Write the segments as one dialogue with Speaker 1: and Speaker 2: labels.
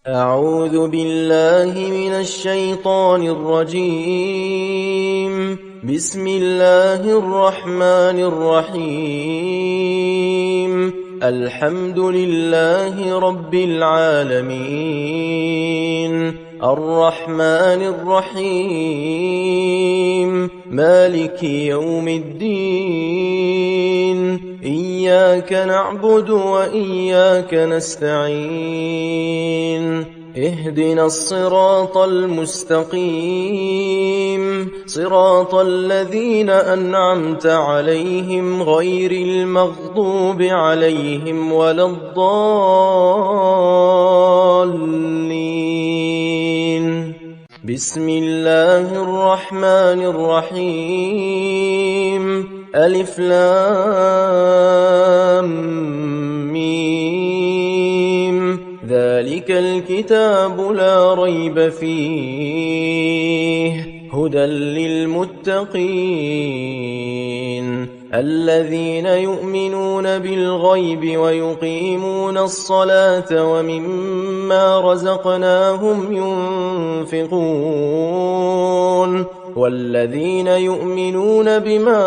Speaker 1: أعوذ بالله من الشيطان الرجيم. بسم الله الرحمن الرحيم. الحمد لله رب العالمين، الرحمن الرحيم، مالك يوم الدين، إياك نعبد وإياك نستعين، اهدنا الصراط المستقيم، صراط الذين أنعمت عليهم غير المغضوب عليهم ولا الضالين. بسم الله الرحمن الرحيم. ألف لام ميم. ذلك الكتاب لا ريب فيه، هدى للمتقين الذين يؤمنون بالغيب ويقيمون الصلاة ومما رزقناهم ينفقون، والذين يؤمنون بما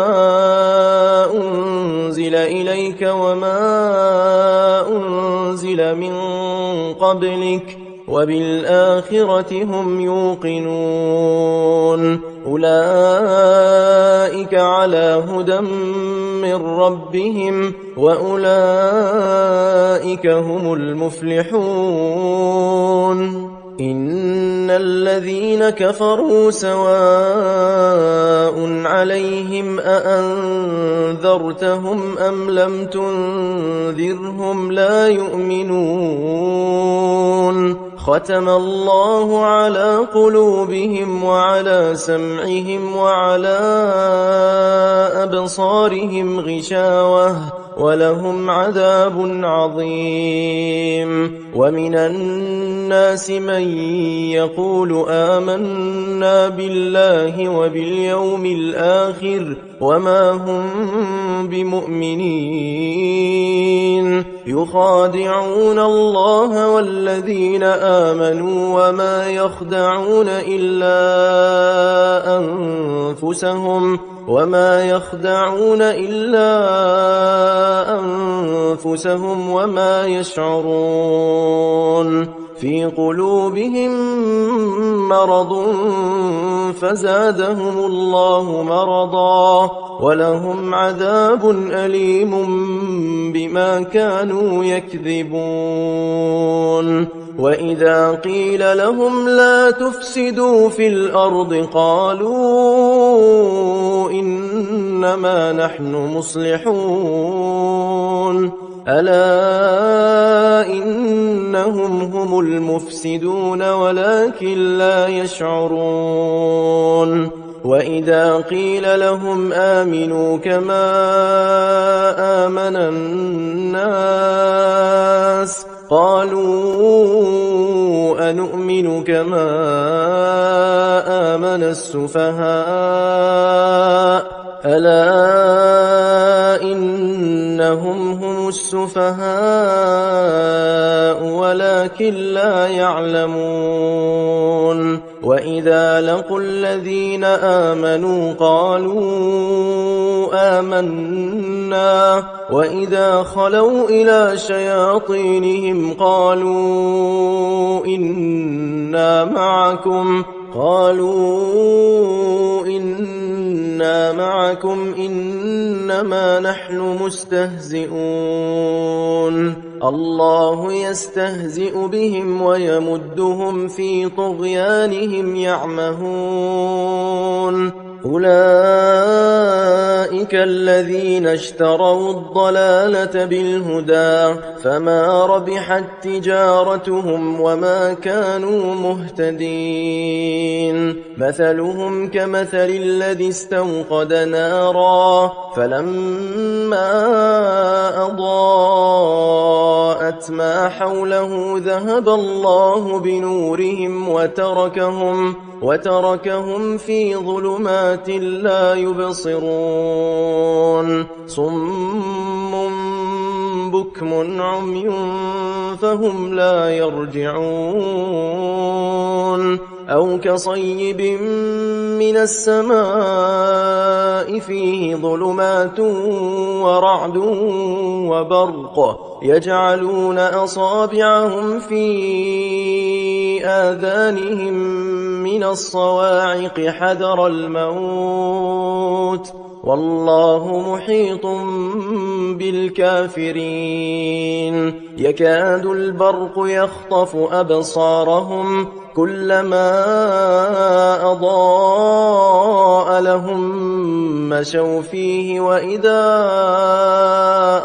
Speaker 1: أنزل إليك وما أنزل من قبلك وبالآخرة هم يوقنون، أولئك على هدى من ربهم وأولئك هم المفلحون. إن الذين كفروا سواء عليهم أأنذرتهم أم لم تنذرهم لا يؤمنون. ختم الله على قلوبهم وعلى سمعهم وعلى أبصارهم غشاوة ولهم عذاب عظيم. ومن الناس من يقول آمنا بالله وباليوم الآخر وما هم بمؤمنين، يخادعون الله والذين آمنوا وما يخدعون إلا أنفسهم وما يشعرون. في قلوبهم مرض فزادهم الله مرضا ولهم عذاب أليم بما كانوا يكذبون. وإذا قيل لهم لا تفسدوا في الأرض قالوا إنما نحن مصلحون، ألا إنهم هم المفسدون ولكن لا يشعرون. وإذا قيل لهم آمنوا كما آمن الناس قالوا أنؤمن كما آمن السفهاء، ألا إنهم هم السفهاء ولكن لا يعلمون. وإذا لقوا الذين آمنوا قالوا آمنا وإذا خلوا إلى شياطينهم قالوا إنا معكم إنما نحن مستهزئون. الله يستهزئ بهم ويمدهم في طغيانهم يعمهون. أولئك الذين اشتروا الضلالة بالهدى فما ربحت تجارتهم وما كانوا مهتدين. مثلهم كمثل الذي استوقد نارا فلما أضاءت ما حوله ذهب الله بنورهم وتركهم في ظلمات لا يبصرون. صم بكم عمي فهم لا يرجعون أو كصيب من السماء فيه ظلمات ورعد وبرق يجعلون أصابعهم في آذانهم من الصواعق حذر الموت والله محيط بالكافرين يكاد البرق يخطف أبصارهم كلما أضاء لهم مشوا فيه وإذا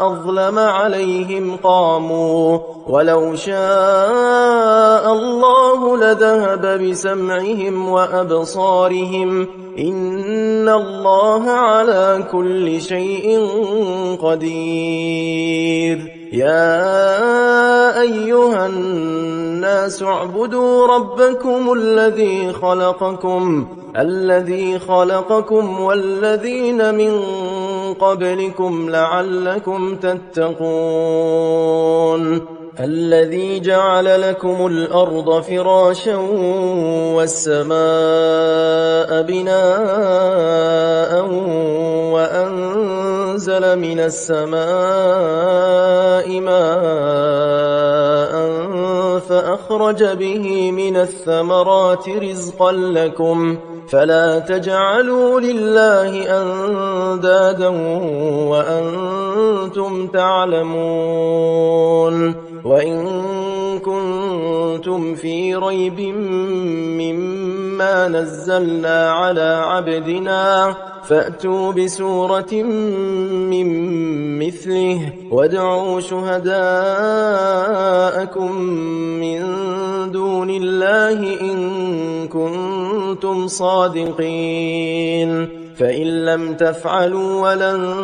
Speaker 1: أظلم عليهم قاموا ولو شاء الله لذهب بسمعهم وأبصارهم إن الله على كل شيء قدير يا أيها الناس اعبدوا ربكم الذي خلقكم والذين من قبلكم لعلكم تتقون الذي جعل لكم الأرض فراشا والسماء بناء وأنزل من السماء ماء فأخرج به من الثمرات رزقا لكم فلا تجعلوا لله أندادا وأنتم تعلمون وإن كنتم في ريب مما نزلنا على عبدنا فأتوا بسورة من مثله وادعوا شهداءكم من دون الله إن كنتم صادقين فإن لم تفعلوا ولن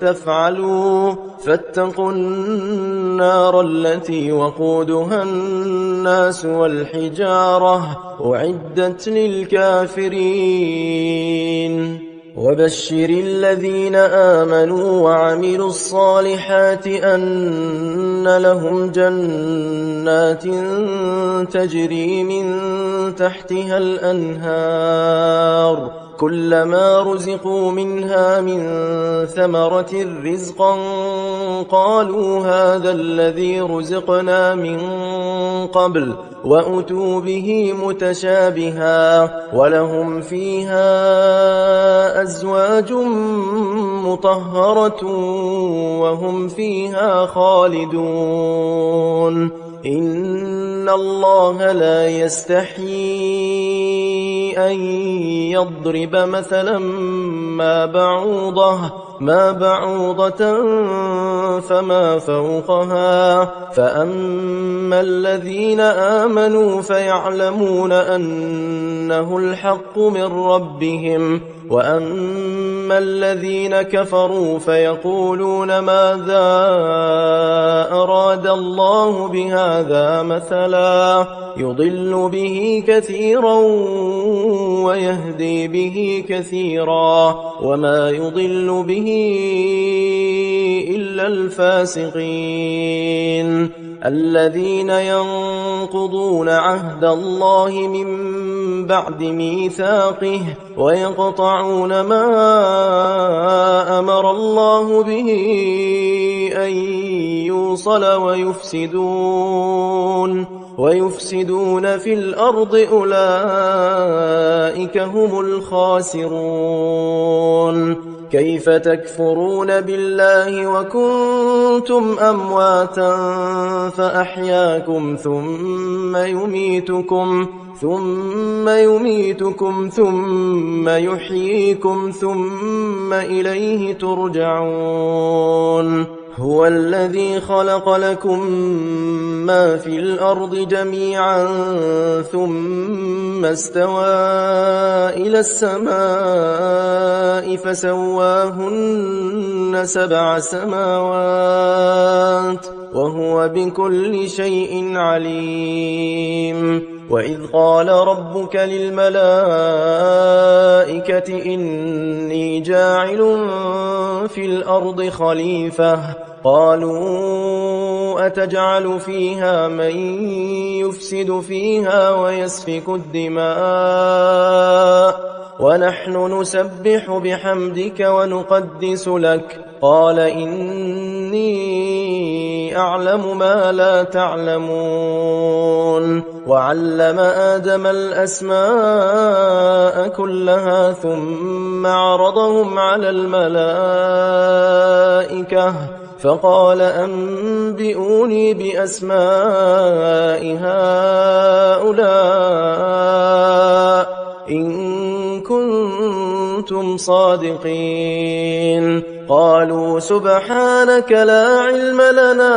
Speaker 1: تفعلوا فاتقوا النار التي وقودها الناس والحجارة أعدت للكافرين وبشر الذين آمنوا وعملوا الصالحات أن لهم جنات تجري من تحتها الأنهار كلما رزقوا منها من ثمرة رزقا قالوا هذا الذي رزقنا من قبل وأتوا به متشابها ولهم فيها أزواج مطهرة وهم فيها خالدون إن الله لا يستحيي أن يضرب مثلا ما بعوضة فما فوقها فأما الذين آمنوا فيعلمون أنه الحق من ربهم وأما الذين كفروا فيقولون ماذا أراد الله بهذا مثلا يضل به كثيرا ويهدي به كثيرا وما يضل به إلا الفاسقين الذين ينقضون عهد الله من بعد ميثاقه ويقطعون ما أمر الله به أن يوصل ويفسدون في الأرض أولئك هم الخاسرون كيف تكفرون بالله وكنتم أمواتا فأحياكم ثم يميتكم ثم يحييكم ثم إليه ترجعون هو الذي خلق لكم ما في الأرض جميعا ثم استوى إلى السماء فسواهن 7 سماوات وهو بكل شيء عليم وإذ قال ربك للملائكة إني جاعل في الأرض خليفة قالوا أتجعل فيها من يفسد فيها ويسفك الدماء ونحن نسبح بحمدك ونقدس لك قال إني أعلم ما لا تعلمون وعلم آدم الأسماء كلها ثم عرضهم على الملائكة فقال أنبئوني بأسماء هؤلاء إن كنتم صادقين قالوا سبحانك لا علم لنا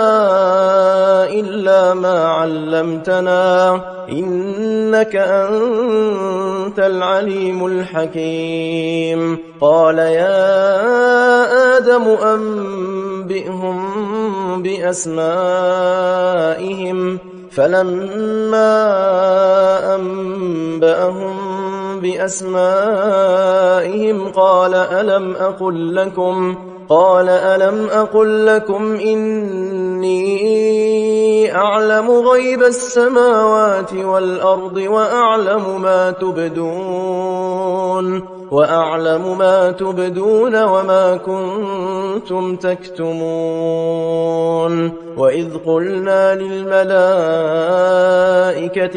Speaker 1: إلا ما علمتنا إنك أنت العليم الحكيم قال يا آدم أنبئهم بأسمائهم فلما أنبأهم بأسمائهم قال ألم أقل لكم إني أعلم غيب السماوات والأرض وأعلم ما تبدون وما كنتم تكتمون وإذ قلنا للملائكة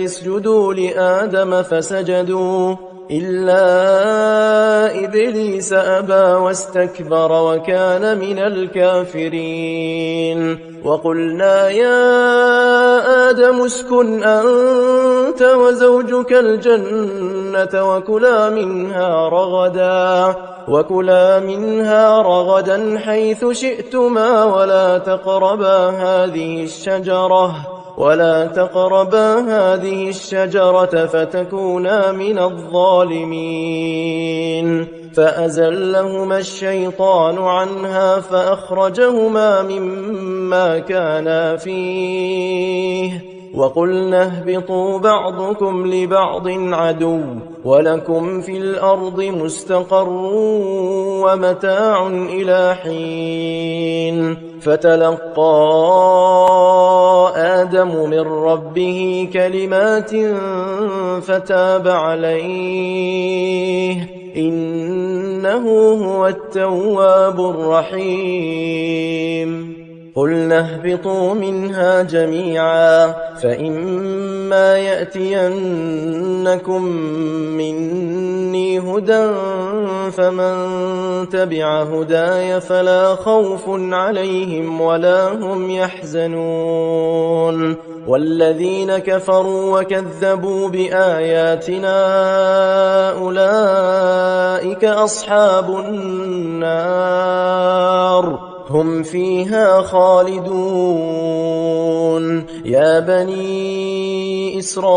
Speaker 1: اسجدوا لآدم فسجدوا إلا إبليس أبى واستكبر وكان من الكافرين وقلنا يا آدم اسكن أنت وزوجك الجنة وكلا منها رغدا حيث شئتما ولا تقربا هذه الشجرة فتكونا من الظالمين فأزلهما الشيطان عنها فأخرجهما مما كانا فيه وقلنا اهبطوا بعضكم لبعض عدو ولكم في الأرض مستقر ومتاع إلى حين فتلقى آدم من ربه كلمات فتاب عليه إنه هو التواب الرحيم قلنا اهبطوا منها جميعا فإما يأتينكم مني هدى فمن تبع هداي فلا خوف عليهم ولا هم يحزنون والذين كفروا وكذبوا بآياتنا أولئك أصحاب النار هم فيها خالدون يا بني إسرائيل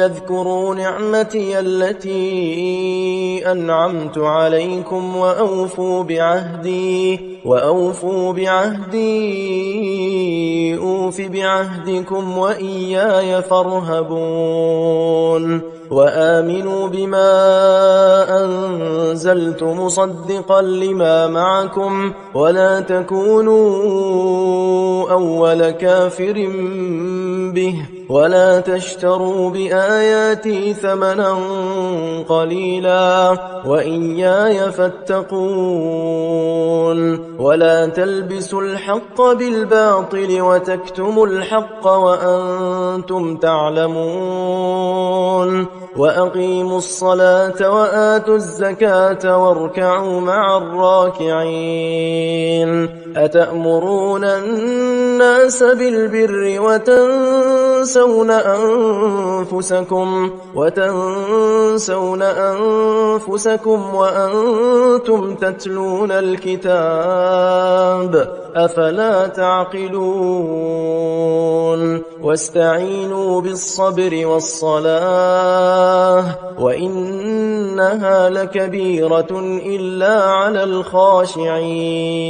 Speaker 1: اذكروا نعمتي التي أنعمت عليكم وأوفوا بعهدي أوف بعهدكم وإياي فارهبون وآمنوا بما أنزلت مصدقا لما معكم ولا تكونوا أول كافر به ولا تشتروا بآياتي ثمنا قليلا وإياي فاتقون ولا تلبسوا الحق بالباطل وتكتموا الحق وأنتم تعلمون وأقيموا الصلاة وآتوا الزكاة واركعوا مع الراكعين أتأمرون الناس بالبر وتنسون أنفسكم وأنتم تتلون الكتاب أفلا تعقلون واستعينوا بالصبر والصلاة وإنها لكبيرة إلا على الخاشعين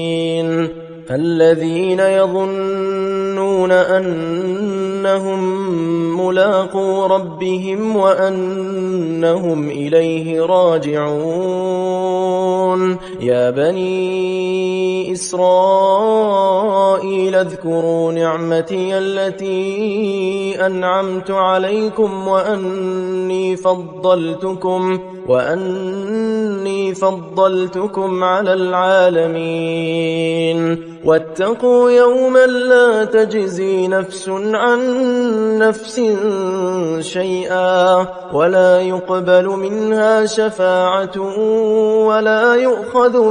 Speaker 1: الذين يظنون يحسبون أنهم ملاقو ربهم وأنهم إليه راجعون يا بني إسرائيل اذكروا نعمتي التي أنعمت عليكم وأني فضلتكم على العالمين واتقوا يوما لا تجزي نفس عن نفس شيئا ولا يقبل منها شفاعة ولا يؤخذ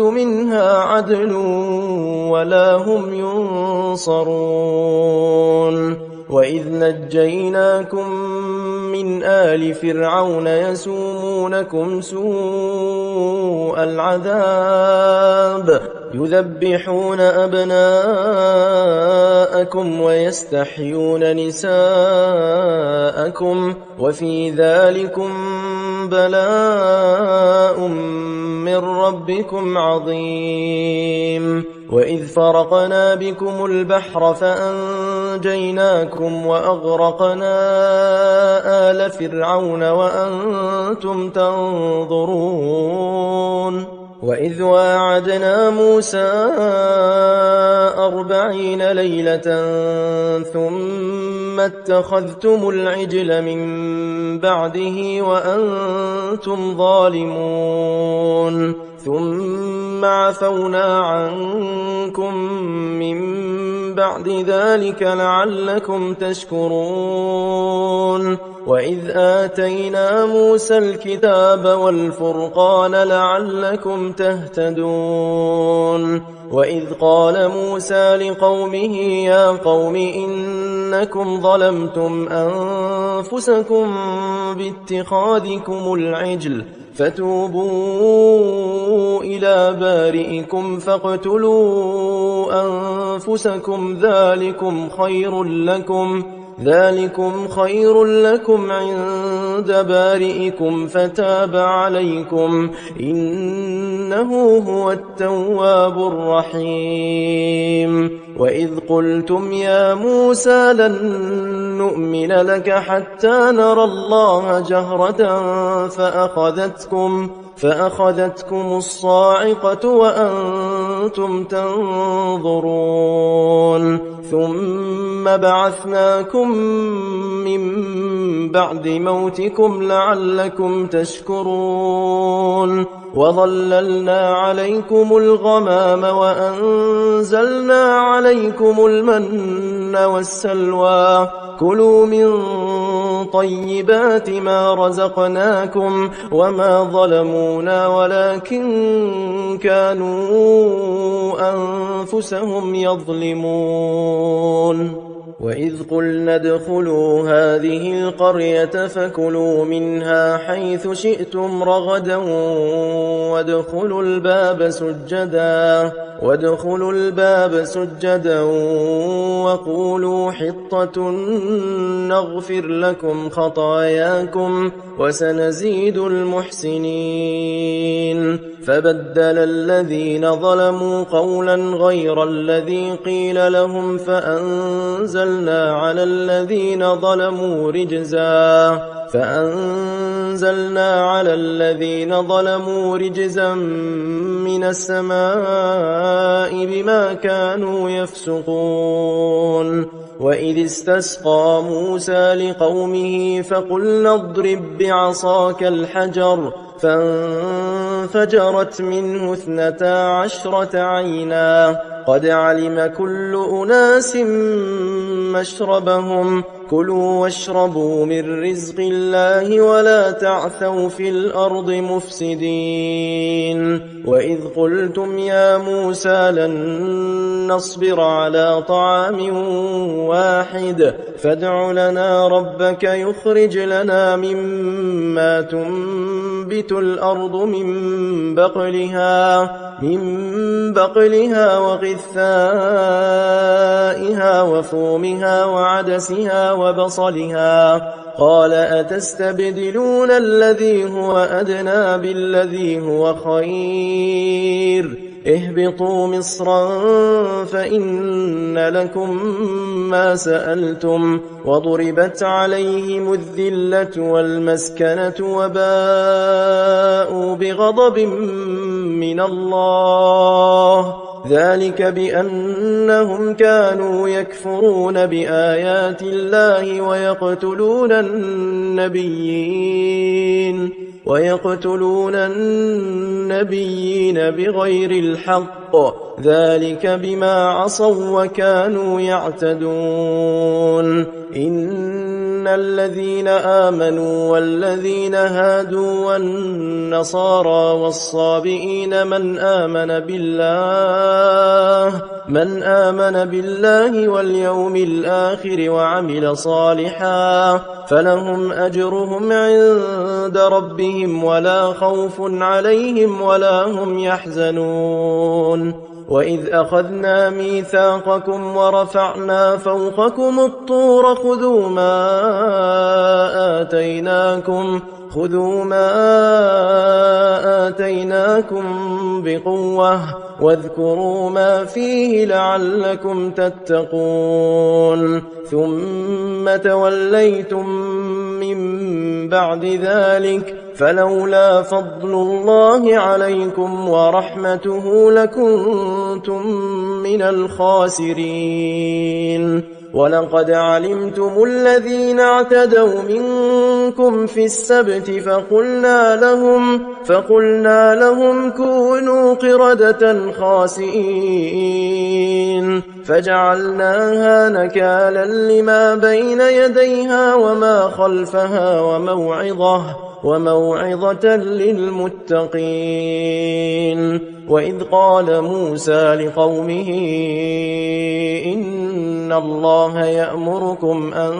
Speaker 1: منها عدل ولا هم ينصرون وإذ نجيناكم من آل فرعون يسومونكم سوء العذاب يذبحون أبناءكم ويستحيون نساءكم وفي ذلكم بلاء من ربكم عظيم وإذ فرقنا بكم البحر فأنجيناكم وأغرقنا آل فرعون وأنتم تنظرون وإذ واعدنا موسى 40 ليلة ثم اتخذتم العجل من بعده وأنتم ظالمون ثم عفونا عنكم من بعد ذلك لعلكم تشكرون وإذ آتينا موسى الكتاب والفرقان لعلكم تهتدون وإذ قال موسى لقومه يا قوم إنكم ظلمتم أنفسكم باتخاذكم العجل فتوبوا إلى بارئكم فاقتلوا أنفسكم ذلكم خير لكم عند بارئكم فتاب عليكم إنه هو التواب الرحيم وإذ قلتم يا موسى لن نؤمن لك حتى نرى الله جهرة فأخذتكم الصاعقة وأنتم تنظرون ثم بعثناكم من بعد موتكم لعلكم تشكرون وظللنا عليكم الغمام وأنزلنا عليكم المن والسلوى كلوا من طيبات ما رزقناكم وما ظلمونا ولكن كانوا أنفسهم يظلمون وإذ قلنا ادخلوا هذه القرية فكلوا منها حيث شئتم رغدا وادخلوا الباب سجدا وقولوا حطة نغفر لكم خطاياكم وسنزيد المحسنين فبدل الذين ظلموا قولا غير الذي قيل لهم فأنزلنا على الذين ظلموا رجزا من السماء بما كانوا يفسقون وإذ استسقى موسى لقومه فقلنا اضرب بعصاك الحجر فانفجرت منه 12 عينا قد علم كل أناس مشربهم كلوا واشربوا من رزق الله ولا تعثوا في الأرض مفسدين وإذ قلتم يا موسى لن نصبر على طعام واحد فادع لنا ربك يخرج لنا مما تنبت الأرض من بقلها وقثائها وفومها وعدسها وبصلها قال أتستبدلون الذي هو أدنى بالذي هو خير اهبطوا مصرا فإن لكم ما سألتم وضربت عليهم الذلة والمسكنة وباءوا بغضب من الله ذلك بأنهم كانوا يكفرون بآيات الله ويقتلون النبيين بغير الحق ذلك بما عصوا وكانوا يعتدون إن الذين آمنوا والذين هادوا والنصارى والصابئين من آمن بالله واليوم الآخر وعمل صالحا فلهم أجرهم عند ربهم ولا خوف عليهم ولا هم يحزنون وإذ أخذنا ميثاقكم ورفعنا فوقكم الطور خذوا ما آتيناكم بقوة واذكروا ما فيه لعلكم تتقون ثم توليتم من بعد ذلك فلولا فضل الله عليكم ورحمته لكنتم من الخاسرين ولقد علمتم الذين اعتدوا منكم في السبت فقلنا لهم كونوا قردة خاسئين فجعلناها نكالا لما بين يديها وما خلفها وموعظة للمتقين وإذ قال موسى لقومه إن الله يأمركم أن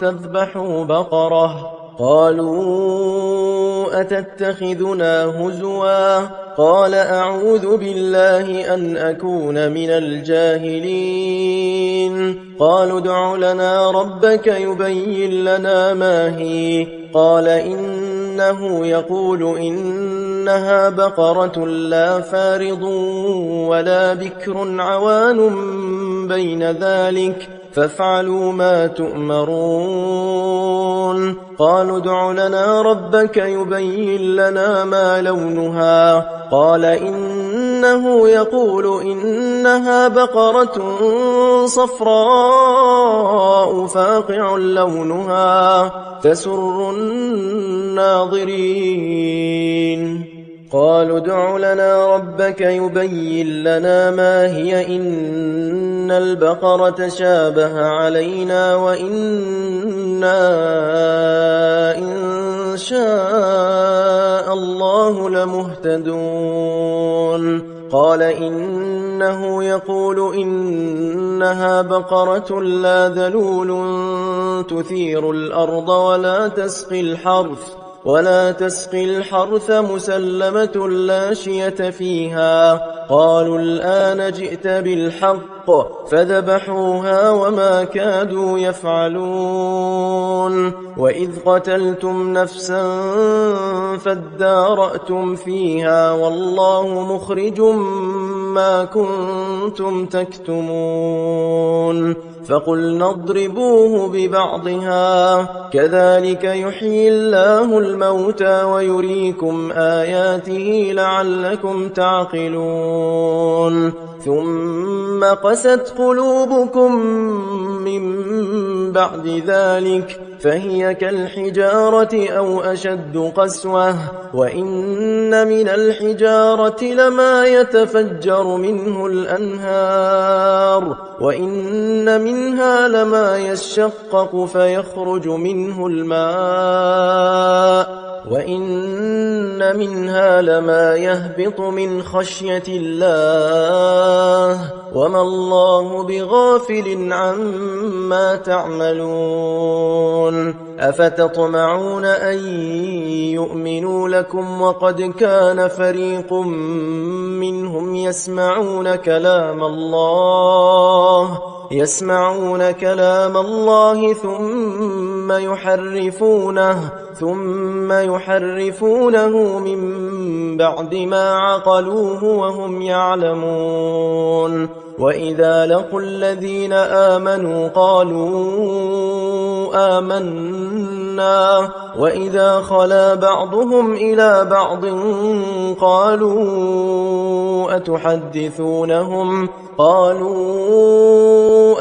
Speaker 1: تذبحوا بقرة قالوا أتتخذنا هزوا قال أعوذ بالله أن أكون من الجاهلين قالوا ادع لنا ربك يبين لنا ما هي قال إنه يقول إنها بقرة لا فارض ولا بكر عوان بين ذلك فافعلوا ما تؤمرون قالوا ادع لنا ربك يبين لنا ما لونها قال إنه يقول إنها بقرة صفراء فاقع لونها تسر الناظرين قالوا ادع لنا ربك يبين لنا ما هي إن البقرة شابه علينا وإنا إن شاء الله لمهتدون قال إنه يقول إنها بقرة لا ذلول تثير الأرض ولا تسقي الحرث مسلمة لا شية فيها قالوا الآن جئت بالحق فذبحوها وما كادوا يفعلون وإذ قتلتم نفسا فادارأتم فيها والله مخرج ما كنتم تكتمون فقلنا اضربوه ببعضها كذلك يحيي الله الموتى ويريكم آياته لعلكم تعقلون ثم قست قلوبكم من بعد ذلك فهي كالحجارة أو أشد قسوة وإن من الحجارة لما يتفجر منه الأنهار وإن منها لما يشقق فيخرج منه الماء وإن منها لما يهبط من خشية الله وما الله بغافل عما تعملون أفتطمعون أن يؤمنوا لكم وقد كان فريق منهم يسمعون كلام الله يسمعون كلام الله ثم يحرفونه من بعد ما عقلوه وهم يعلمون. وإذا لقوا الذين آمنوا قالوا آمنا، وإذا خلا بعضهم إلى بعض قالوا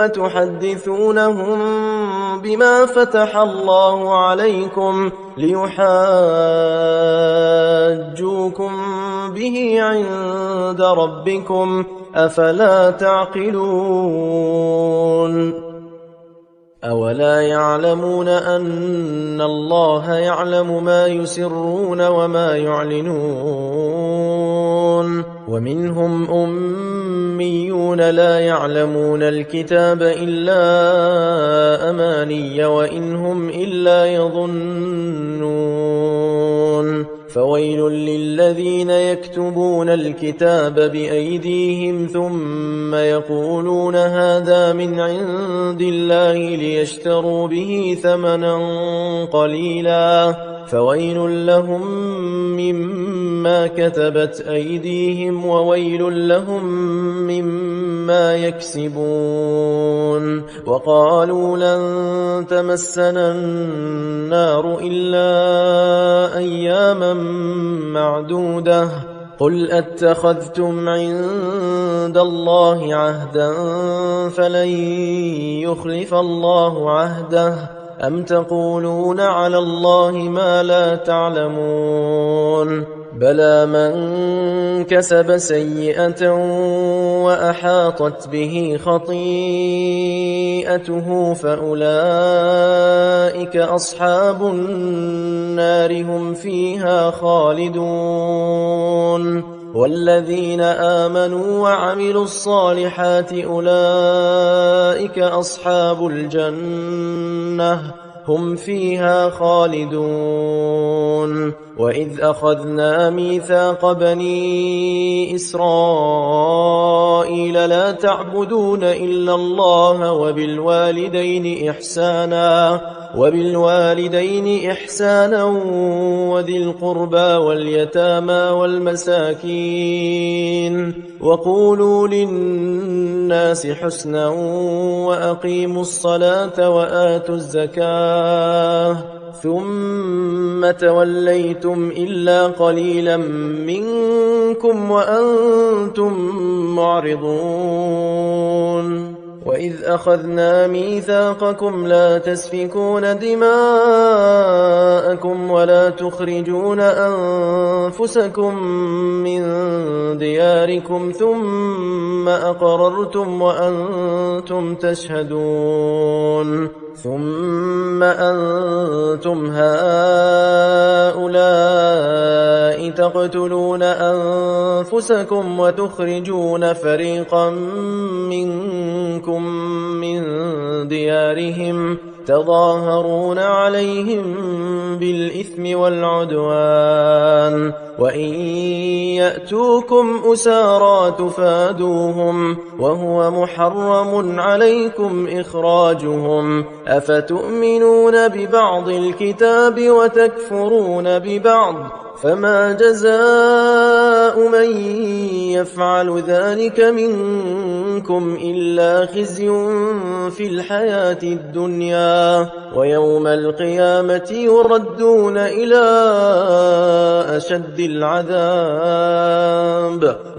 Speaker 1: أتحدثونهم بما فتح الله عليكم ليحاجوكم به عند ربكم أفلا تعقلون؟ أولا يعلمون أن الله يعلم ما يسرون وما يعلنون؟ ومنهم أميون لا يعلمون الكتاب إلا أماني وإن هم إلا يظنون. فويل للذين يكتبون الكتاب بأيديهم ثم يقولون هذا من عند الله ليشتروا به ثمنا قليلا، فويل لهم مما كتبت أيديهم وويل لهم مما يكسبون. وقالوا لن تمسنا النار إلا أياما معدودة، قل أتخذتم عند الله عهدا فلن يخلف الله عهده أم تقولون على الله ما لا تعلمون؟ بلى من كسب سيئة وأحاطت به خطيئته فأولئك أصحاب النار هم فيها خالدون. والذين آمنوا وعملوا الصالحات أولئك أصحاب الجنة هم فيها خالدون. وإذ أخذنا ميثاق بني إسرائيل لا تعبدون إلا الله وبالوالدين إحسانا وذي القربى واليتامى والمساكين وقولوا للناس حسنا وأقيموا الصلاة وآتوا الزكاة ثم توليتم إلا قليلا منكم وأنتم معرضون. وإذ أخذنا ميثاقكم لا تسفكون دماءكم ولا تخرجون أنفسكم من دياركم ثم أقررتم وأنتم تشهدون. ثم أنتم هؤلاء تقتلون أنفسكم وتخرجون فريقا منكم من ديارهم تظاهرون عليهم بالإثم والعدوان وإن يأتوكم أسارى تفادوهم وهو محرم عليكم إخراجهم أفتؤمنون ببعض الكتاب وتكفرون ببعض فما جزاء من يفعل ذلك منكم إلا خزي في الحياة الدنيا ويوم القيامة يردون إلى أشد العذاب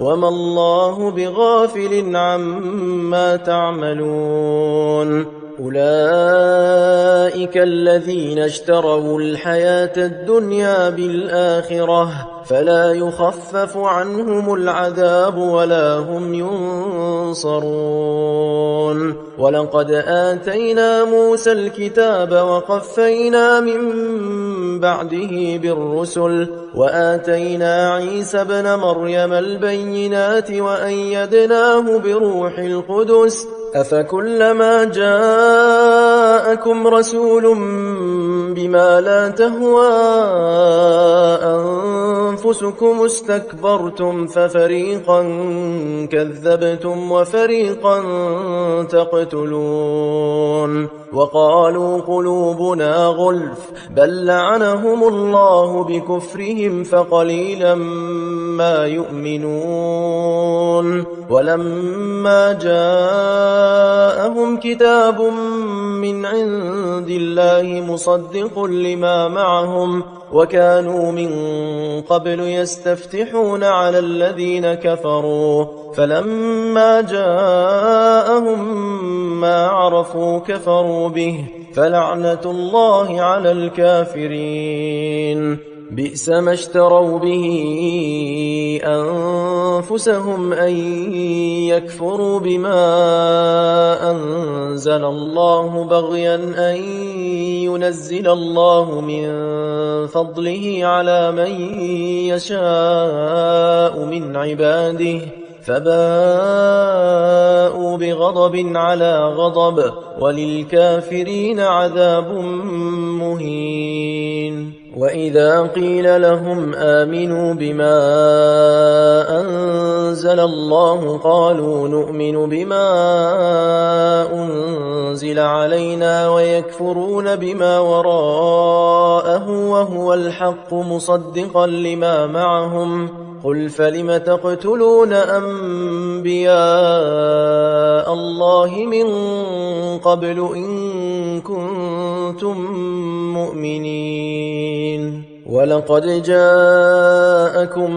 Speaker 1: وما الله بغافل عما تعملون. أولئك الذين اشتروا الحياة الدنيا بالآخرة فلا يخفف عنهم العذاب ولا هم ينصرون. ولقد آتينا موسى الكتاب وقفينا من بعده بالرسل وآتينا عيسى ابن مريم البينات وأيدناه بروح القدس أفكلما جاءكم رسول بما لا تهوى أنفسكم استكبرتم ففريقا كذبتم وفريقا تقتلون وقالوا قلوبنا غلف بل لعنهم الله بكفرهم فقليلا ما يؤمنون ولما جاءهم كتاب من عند الله مصدق لما معهم وكانوا من قبل يستفتحون على الذين كفروا فلما جاءهم ما عرفوا كفروا به فلعنة الله على الكافرين بئس ما اشتروا به أنفسهم أن يكفروا بما أنزل الله بغيا أن ينزل الله من فضله على من يشاء من عباده فباءوا بغضب على غضب وللكافرين عذاب مهين وإذا قيل لهم آمنوا بما أنزل الله قالوا نؤمن بما أنزل علينا ويكفرون بما وراءه وهو الحق مصدقا لما معهم قل فلم تقتلون أنبياء الله من قبل إن كنتم مؤمنين ولقد جاءكم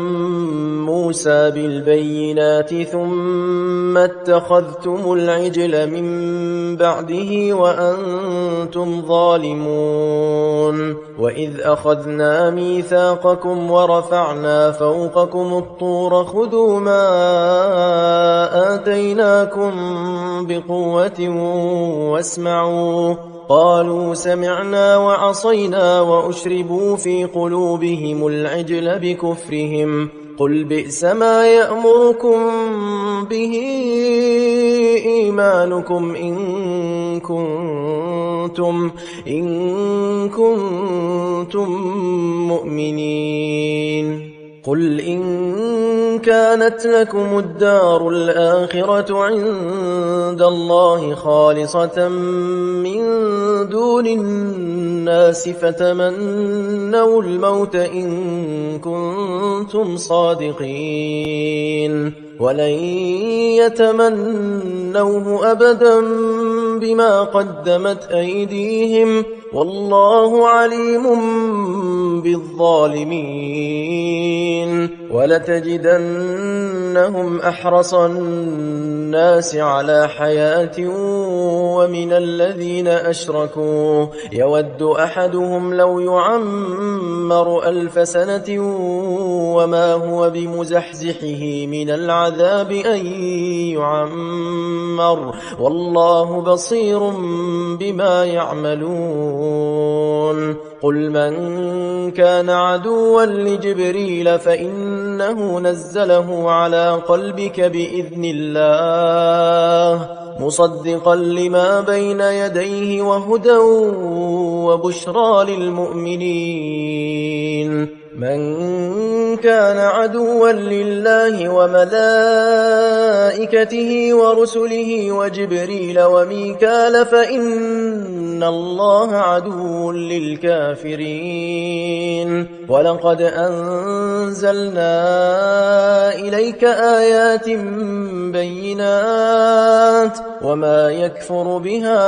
Speaker 1: موسى بالبينات ثم اتخذتم العجل من بعده وأنتم ظالمون وإذ أخذنا ميثاقكم ورفعنا فوقكم الطور خذوا ما آتيناكم بقوة واسمعوا قالوا سمعنا وعصينا وأشربوا في قلوبهم العجل بكفرهم قل بئس ما يأمركم به إيمانكم إن كنتم مؤمنين قل إن كانت لكم الدار الآخرة عند الله خالصة من دون الناس فتمنوا الموت إن كنتم صادقين ولن يتمنوه أبدا بما قدمت أيديهم والله عليم بالظالمين ولتجدنهم أحرص الناس على حياة ومن الذين أشركوا يود أحدهم لو يعمر 1000 سنة وما هو بمزحزحه من العذاب أن يعمر والله بصير بما يعملون قل من كان عدوا لجبريل فإنه نزله على قلبك بإذن الله مصدقا لما بين يديه وهدى وبشرى للمؤمنين من كان عدوا لله وملائكته ورسله وجبريل وميكال فإن الله عدو للكافرين ولقد أنزلنا إليك آيات بينات وما يكفر بها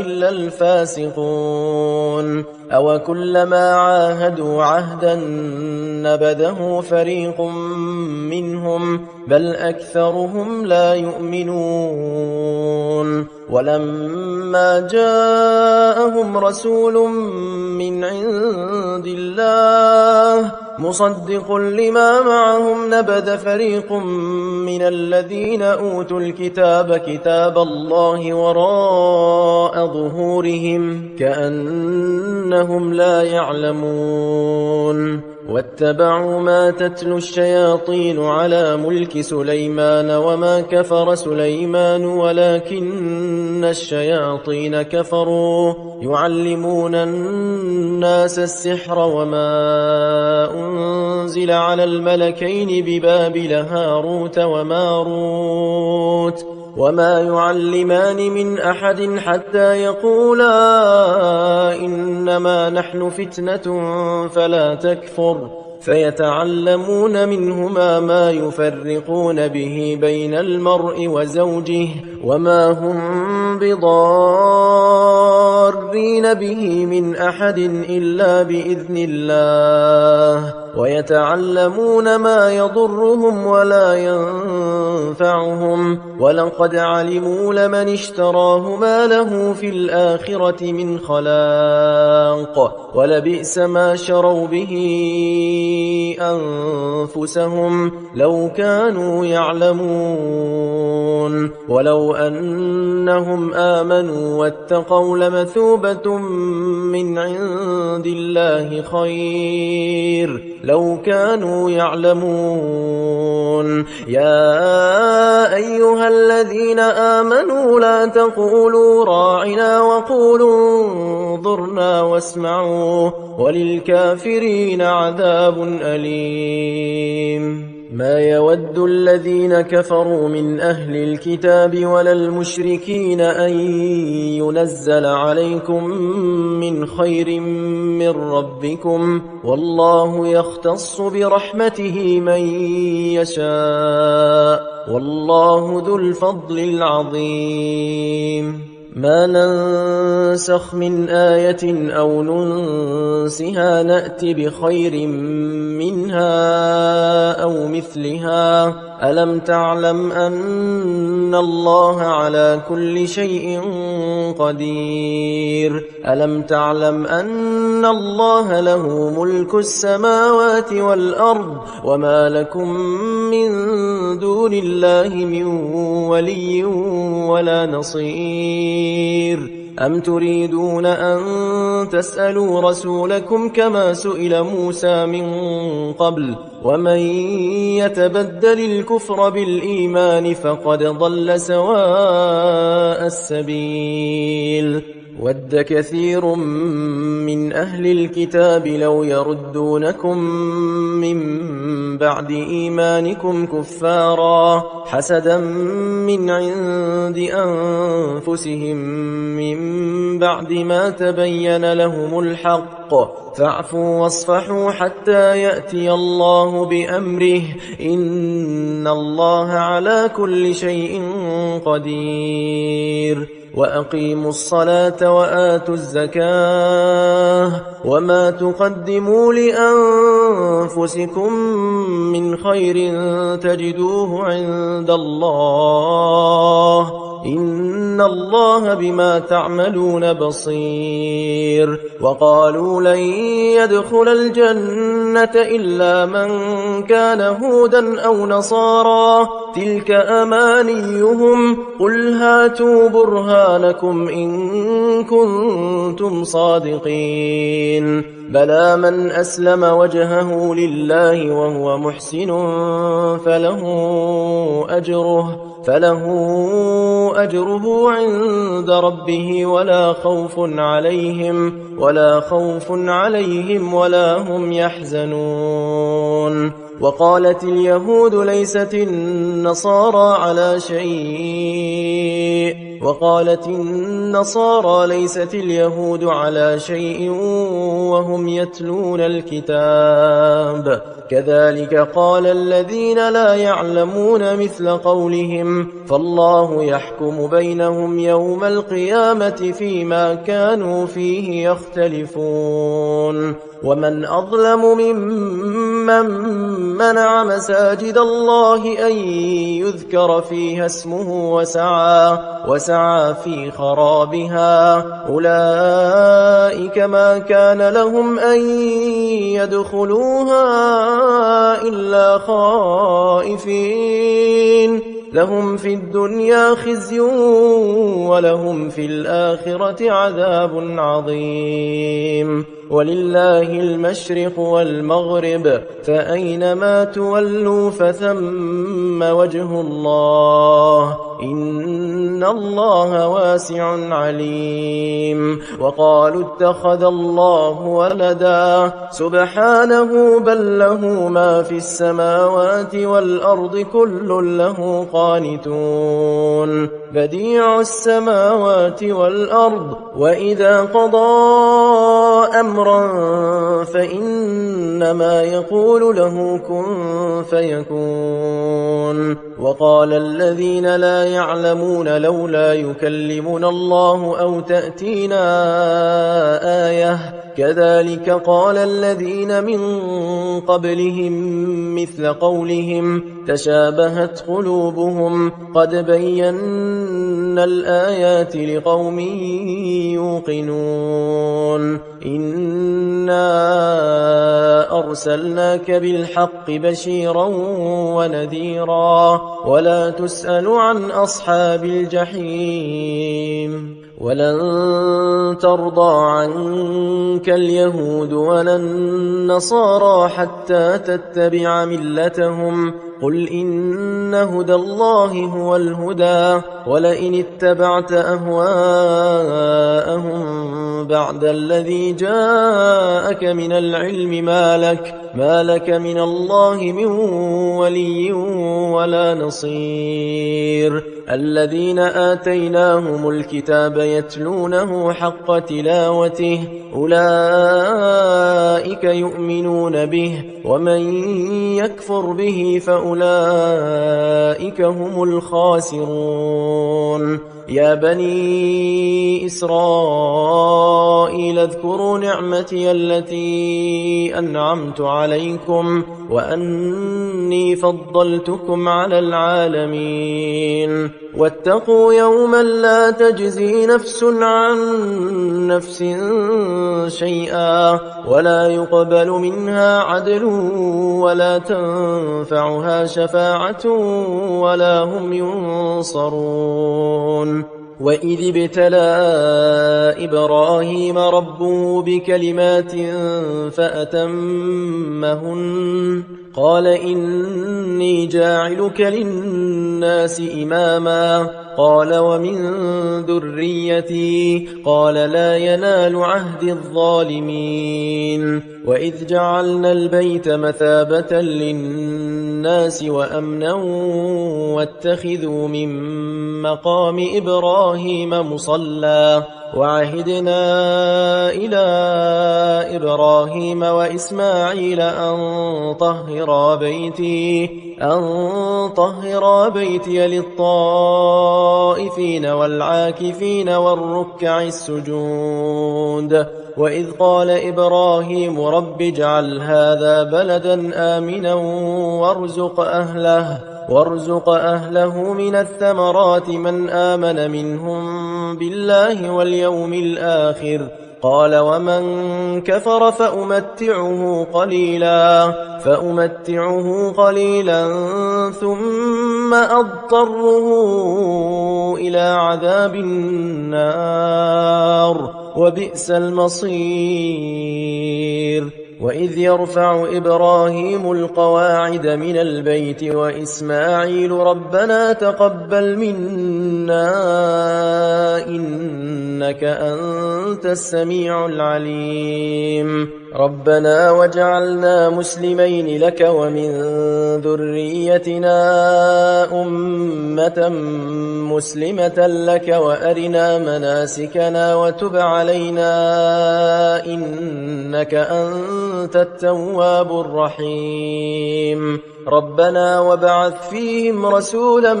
Speaker 1: إلا الفاسقون أو كلما عاهدوا عهدا نبذه فريق منهم بل أكثرهم لا يؤمنون ولما جاءهم رسول من عند الله مصدق لما معهم نبذ فريق من الذين أوتوا الكتاب كتاب الله وراء ظهورهم كأنهم لا يعلمون واتبعوا ما تتلو الشياطين على ملك سليمان وما كفر سليمان ولكن الشياطين كفروا يعلمون الناس السحر وما أنزل على الملكين ببابل هاروت وماروت وما يعلمان من أحد حتى يقولا إنما نحن فتنة فلا تكفر فيتعلمون منهما ما يفرقون به بين المرء وزوجه وما هم بضارين به من أحد إلا بإذن الله ويتعلمون ما يضرهم ولا ينفعهم ولقد علموا لمن اشتراه ما له في الآخرة من خلاق ولبئس ما شروا به أنفسهم لو كانوا يعلمون ولو أنهم آمنوا واتقوا لمثوبة من عند الله خير لو كانوا يعلمون يا أيها الذين آمنوا لا تقولوا راعنا وقولوا انظرنا واسمعوا وللكافرين عذاب أليم ما يود الذين كفروا من أهل الكتاب ولا المشركين أن ينزل عليكم من خير من ربكم والله يختص برحمته من يشاء والله ذو الفضل العظيم ما ننسخ من آية أو ننسها نأت بخير منها أو مثلها ألم تعلم أن الله على كل شيء قدير ألم تعلم أن الله له ملك السماوات والأرض وما لكم من دون الله من ولي ولا نصير أم تريدون أن تسألوا رسولكم كما سئل موسى من قبل ومن يتبدل الكفر بالإيمان فقد ضل سواء السبيل ود كثير من أهل الكتاب لو يردونكم من بعد إيمانكم كفارا حسدا من عند أنفسهم من بعد ما تبين لهم الحق فاعفوا واصفحوا حتى يأتي الله بأمره إن الله على كل شيء قدير وأقيموا الصلاة وآتوا الزكاة وما تقدموا لأنفسكم من خير تجدوه عند الله إن الله بما تعملون بصير وقالوا لن يدخل الجنة إلا من كان هودا أو نصارى تلك أمانيهم قل هاتوا برهانكم إن كنتم صادقين بلى من أسلم وجهه لله وهو محسن فله أجره عند ربه ولا خوف عليهم ولا هم يحزنون وقالت اليهود ليست النصارى على شيء وقالت النصارى ليست اليهود على شيء وهم يتلون الكتاب كذلك قال الذين لا يعلمون مثل قولهم فالله يحكم بينهم يوم القيامة فيما كانوا فيه يختلفون ومن أظلم ممن منع مساجد الله أن يذكر فيها اسمه وسعى في خرابها أولئك ما كان لهم أن يدخلوها إلا خائفين لهم في الدنيا خزي ولهم في الآخرة عذاب عظيم ولله المشرق والمغرب فأينما تولوا فثم وجه الله إن الله واسع عليم وقالوا اتخذ الله ولدا سبحانه بل له ما في السماوات والأرض كل له قانتون بديع السماوات والأرض وإذا قضى أمرا فإنما يقول له كن فيكون وقال الذين لا يعلمون لولا يكلمنا الله أو تأتينا آية كذلك قال الذين من قبلهم مثل قولهم تشابهت قلوبهم قد بينا الآيات لقوم يوقنون إنا أرسلناك بالحق بشيرا ونذيرا ولا تسأل عن أصحاب الجحيم ولن ترضى عنك اليهود ولا النصارى حتى تتبع ملتهم قل إن هدى الله هو الهدى ولئن اتبعت أهواءهم بعد الذي جاءك من العلم ما لك من الله من ولي ولا نصير الذين آتيناهم الكتاب يتلونه حق تلاوته أولئك يؤمنون به ومن يكفر به فأولئك هم الخاسرون يا بني إسرائيل اذكروا نعمتي التي أنعمت عليكم وأني فضلتكم على العالمين واتقوا يوما لا تجزي نفس عن نفس شيئا ولا يقبل منها عدل ولا تنفعها شفاعة ولا هم ينصرون وإذ ابتلى إبراهيم ربه بكلمات فأتمهن قال إني جاعلك للناس إماما قال ومن ذريتي قال لا ينال عهد الظالمين وإذ جعلنا البيت مثابة للناس وأمنا واتخذوا من مقام إبراهيم مصلى وعهدنا إلى إبراهيم وإسماعيل أن طهر بيتي للطائفين والعاكفين والركع السجود وإذ قال إبراهيم رب اجعل هذا بلدا آمنا وارزق أهله من الثمرات من آمن منهم بالله واليوم الآخر قال ومن كفر فأمتعه قليلا ثم أضطره إلى عذاب النار وبئس المصير وإذ يرفع إبراهيم القواعد من البيت وإسماعيل ربنا تقبل منا إنك أنت السميع العليم ربنا وجعلنا مسلمين لك ومن ذريتنا أمة مسلمة لك وأرنا مناسكنا وتب علينا إنك أنت التواب الرحيم ربنا وابعث فيهم رسولا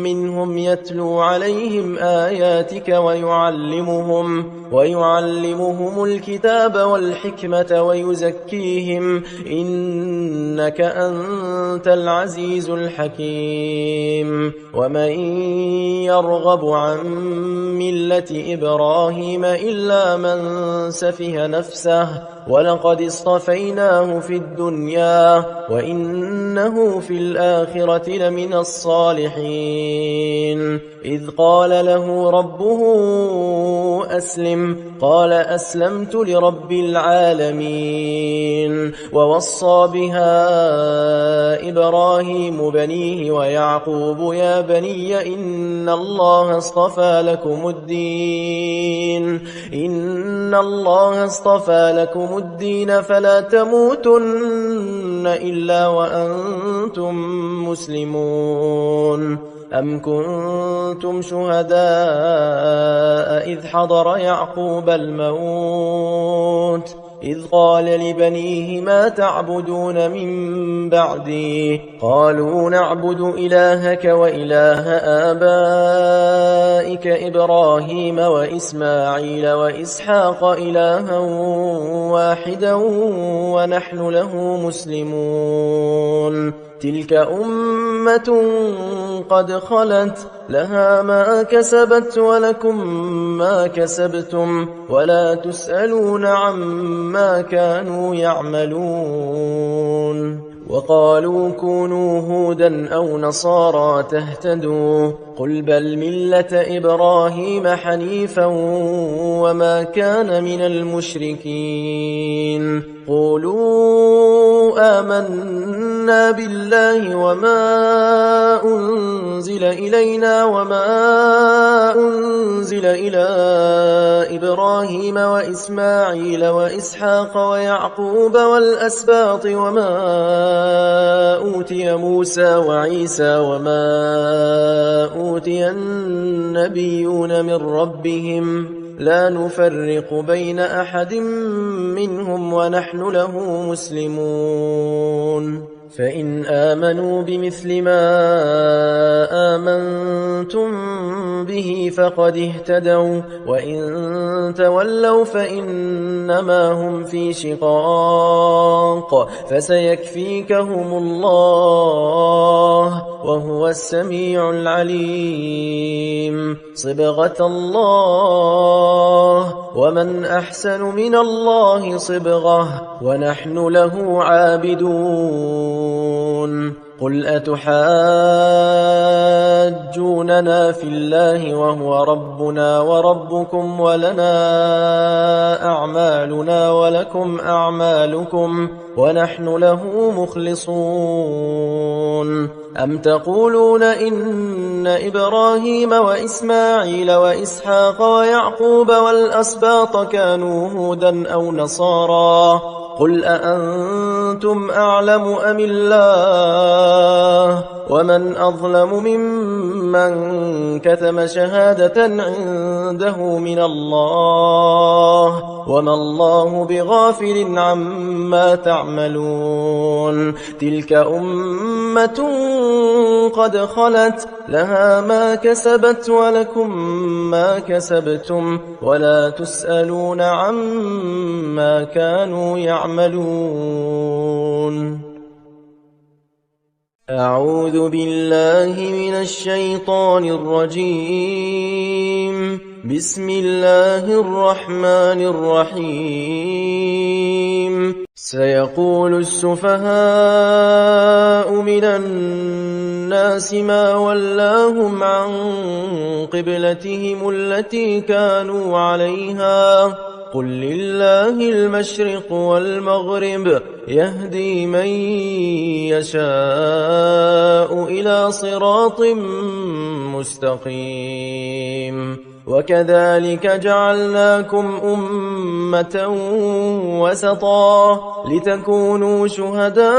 Speaker 1: منهم يتلو عليهم آياتك ويعلمهم الكتاب والحكمة ويزكيهم إنك أنت العزيز الحكيم ومن يرغب عن ملة إبراهيم إلا من سفه نفسه ولقد اصطفيناه في الدنيا وإنه في الآخرة لمن الصالحين إذ قال له ربه أسلم أسلم؟ قال أسلمت لرب العالمين. ووصى بها إبراهيم بنيه ويعقوب يا بني إن الله اصطفى لكم الدين فلا تموتن إلا وأنتم مسلمون. أم كنتم شهداء إذ حضر يعقوب الموت إذ قال لبنيه ما تعبدون من بعدي؟ قالوا نعبد إلهك وإله آبائك إبراهيم وإسماعيل وإسحاق إلها واحدا ونحن له مسلمون. تلك أمة قد خلت لها ما كسبت ولكم ما كسبتم ولا تسألون عما كانوا يعملون. وقالوا كونوا هودا أو نصارى تهتدوا قل بل ملة إبراهيم حنيفا وما كان من المشركين. قولوا آمنا بالله وما أنزل إلينا وما أنزل إلى إبراهيم وإسماعيل وإسحاق ويعقوب والأسباط وما أوتي موسى وعيسى وما أوتي النبيون من ربهم لا نفرق بين أحد منهم ونحن له مسلمون. فإن آمنوا بمثل ما آمنتم به فقد اهتدوا وإن تولوا فإنما هم في شقاق فسيكفيكهم الله وهو السميع العليم. صبغة الله ومن أحسن من الله صبغة ونحن له عابدون. قل أتحاجوننا في الله وهو ربنا وربكم ولنا أعمالنا ولكم أعمالكم ونحن له مخلصون. أم تقولون إن إبراهيم وإسماعيل وإسحاق ويعقوب والأسباط كانوا هودا أو نصارى؟ قل أأنتم أعلم أم الله؟ ومن أظلم ممن كتم شهادة عنده من الله وما الله بغافل عما تعملون. تلك أمة قد خلت لها ما كسبت ولكم ما كسبتم ولا تسألون عما كانوا يعملون. أعوذ بالله من الشيطان الرجيم. بسم الله الرحمن الرحيم. سيقول السفهاء من الناس ما ولاهم عن قبلتهم التي كانوا عليها قل لله المشرق والمغرب يهدي من يشاء إلى صراط مستقيم. وكذلك جعلناكم أمة وسطا لتكونوا شهداء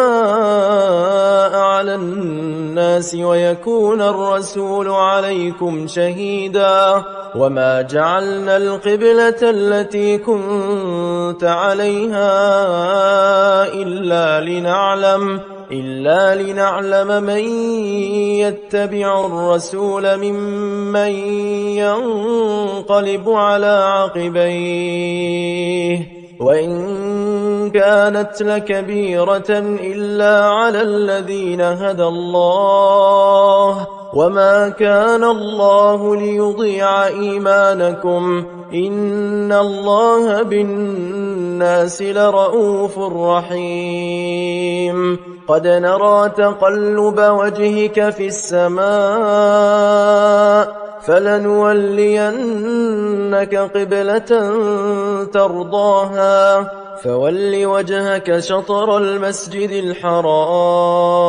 Speaker 1: على الناس ويكون الرسول عليكم شهيدا. وما جعلنا القبلة التي كنت عليها إلا لنعلم من يتبع الرسول ممن ينقلب على عقبيه وإن كانت لكبيرة إلا على الذين هدى الله وما كان الله ليضيع إيمانكم إن الله بالناس لرؤوف رحيم. قد نرى تقلب وجهك في السماء فلنولينك قبلة ترضاها فول وجهك شطر المسجد الحرام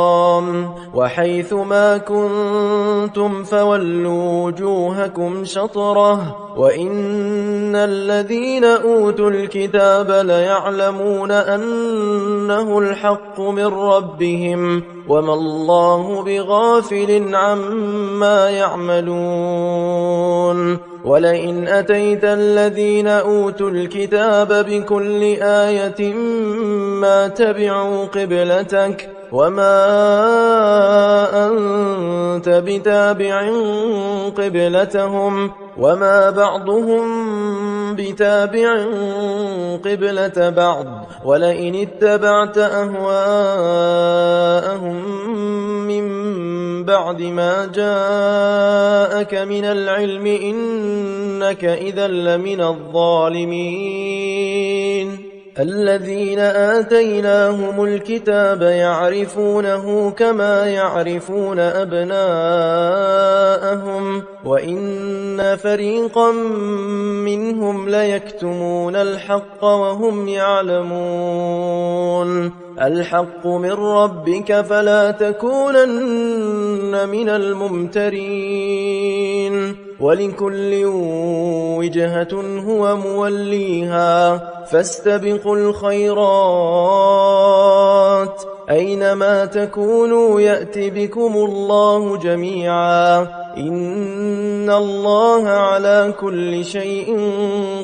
Speaker 1: وحيث ما كنتم فولوا وجوهكم شطره وإن الذين أوتوا الكتاب ليعلمون أنه الحق من ربهم وما الله بغافل عما يعملون ولئن أتيت الذين أوتوا الكتاب بكل آية ما تبعوا قبلتك وما أنت بتابع قبلتهم وما بعضهم بتابع قبلة بعض ولئن اتبعت أهواءهم من بعد ما جاءك من العلم إنك إذا لمن الظالمين الذين آتيناهم الكتاب يعرفونه كما يعرفون أبناءهم وإن فريقا منهم ليكتمون الحق وهم يعلمون الحق من ربك فلا تكونن من الممترين ولكل وجهة هو موليها فاستبقوا الخيرات أينما تكونوا يأت بكم الله جميعا إن الله على كل شيء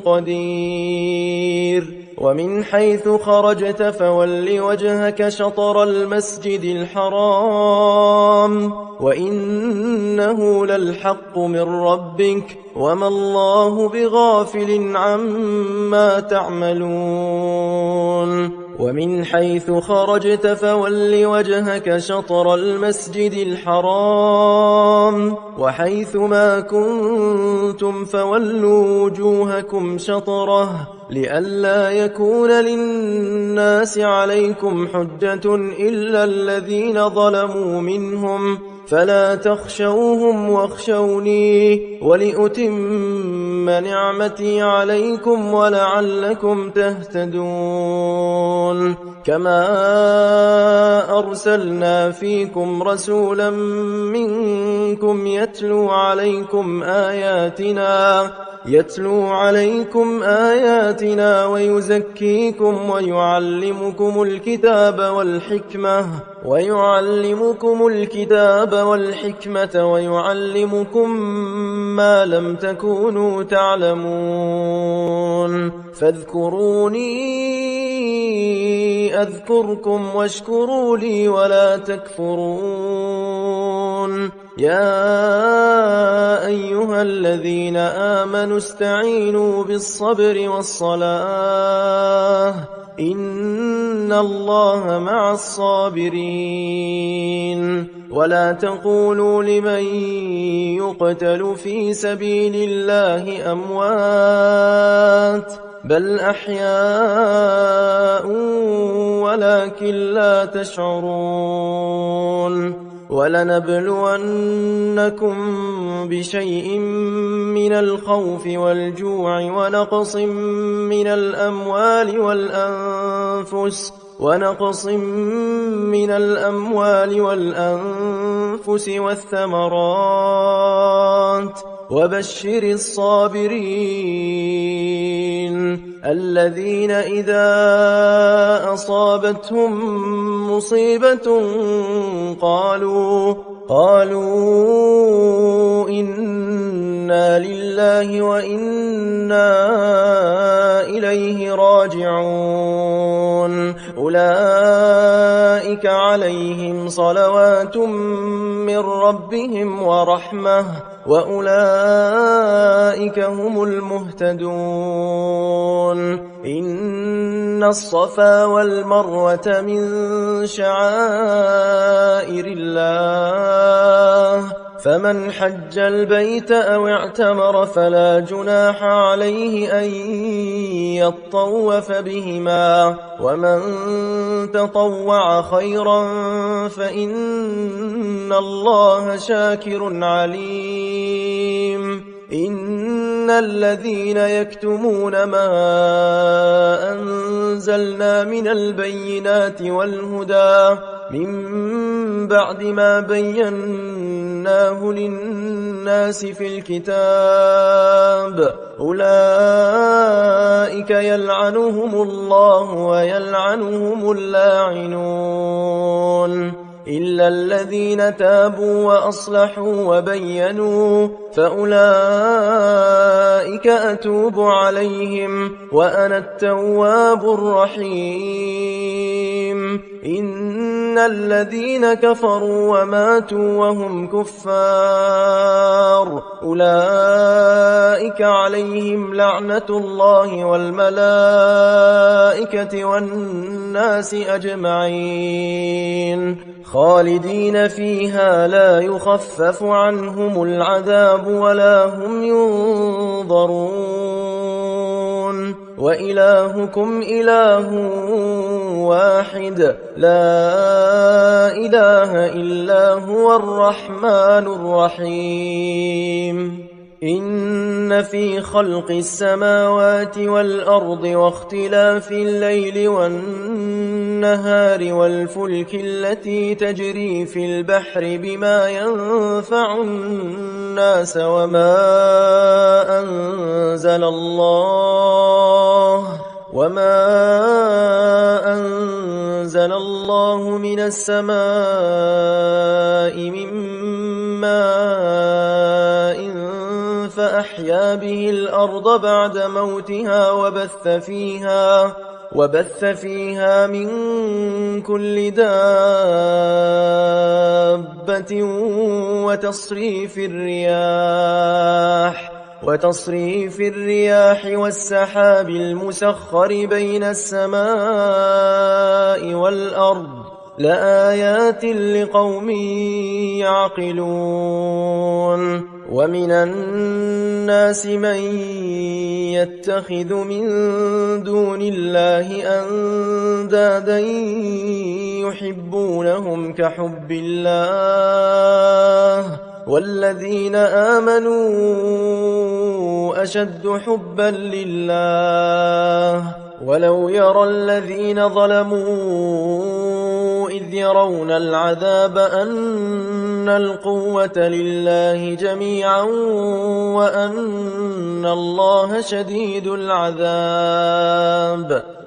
Speaker 1: قدير ومن حيث خرجت فول وجهك شطر المسجد الحرام وإنه للحق من ربك وما الله بغافل عما تعملون ومن حيث خرجت فول وجهك شطر المسجد الحرام وحيث ما كنتم فولوا وجوهكم شطره لئلا يكون للناس عليكم حجة إلا الذين ظلموا منهم فلا تخشوهم واخشوني ولأتم نعمتي عليكم ولعلكم تهتدون كما أرسلنا فيكم رسولا منكم يتلو عليكم آياتنا ويزكيكم ويعلمكم الكتاب والحكمة ويعلمكم ما لم تكونوا تعلمون فاذكروني أذكركم واشكروا لي ولا تكفرون يا أيها الذين آمنوا استعينوا بالصبر والصلاة إن الله مع الصابرين ولا تقولوا لمن يقتل في سبيل الله أموات بل أحياء ولكن لا تشعرون ولنبلونكم بشيء من الخوف والجوع ونقص من الأموال والأنفس والثمرات وبشر الصابرين الذين إذا أصابتهم مصيبة قالوا إنا لله وإنا إليه راجعون أولئك عليهم صلوات من ربهم ورحمة وأولئك هم المهتدون إن الصفا والمروة من شعائر الله فمن حج البيت أو اعتمر فلا جناح عليه أن يطوف بهما ومن تطوع خيرا فإن الله شاكر عليم إن الذين يكتمون ما أنزلنا من البينات والهدى من بعد ما بيناه للناس في الكتاب أولئك يلعنهم الله ويلعنهم اللاعنون إلا الذين تابوا وأصلحوا وبينوا فأولئك أتوب عليهم وأنا التواب الرحيم إن الذين كفروا وماتوا وهم كفار أولئك عليهم لعنة الله والملائكة والناس أجمعين خالدين فيها لا يخفف عنهم العذاب ولا هم ينظرون وإلهكم إله واحد لا إله إلا هو الرحمن الرحيم إن في خلق السماوات والأرض واختلاف الليل والنهار والفلك التي تجري في البحر بما ينفع الناس وما أنزل الله من السماء من ماء فأحيا به الأرض بعد موتها وبث فيها من كل دابة وتصريف الرياح والسحاب المسخر بين السماء والأرض لآيات لقوم يعقلون ومن الناس من يتخذ من دون الله أندادا يحبونهم كحب الله والذين آمنوا أشد حبا لله ولو يرى الذين ظلموا إذ يرون العذاب أن القوة لله جميعا وأن الله شديد العذاب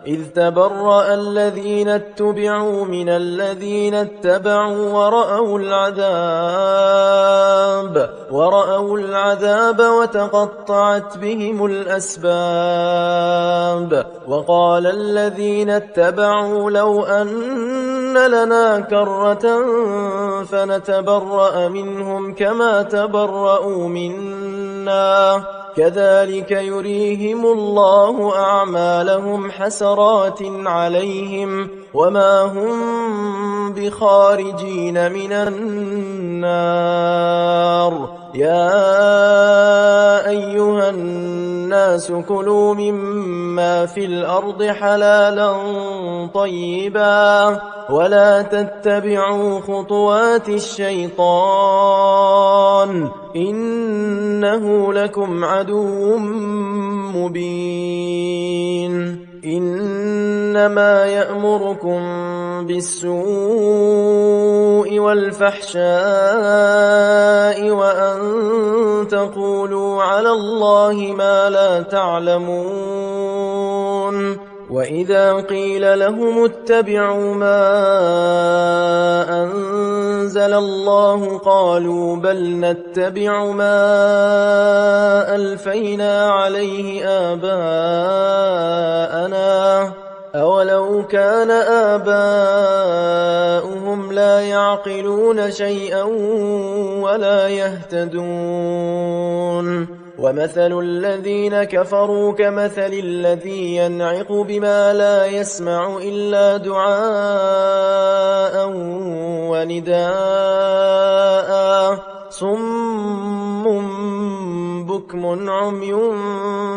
Speaker 1: إذ تبرأ الذين اتبعوا من الذين اتبعوا ورأوا العذاب وتقطعت بهم الأسباب وقال الذين اتبعوا لو أن لنا كرة فنتبرأ منهم كما تبرأوا منا كذلك يريهم الله أعمالهم حسرات عليهم وما هم بخارجين من النار يا أيها الناس كلوا مما في الأرض حلالا طيبا ولا تتبعوا خطوات الشيطان إنه لكم عدو مبين إنما يأمركم بالسوء والفحشاء وأن تقولوا على الله ما لا تعلمون وإذا قيل لهم اتبعوا ما أنزل الله قالوا بل نتبع ما ألفينا عليه آباءنا أولو كان آباؤهم لا يعقلون شيئا ولا يهتدون ومثل الذين كفروا كمثل الذي ينعق بما لا يسمع إلا دعاء ونداء صم بكم عمي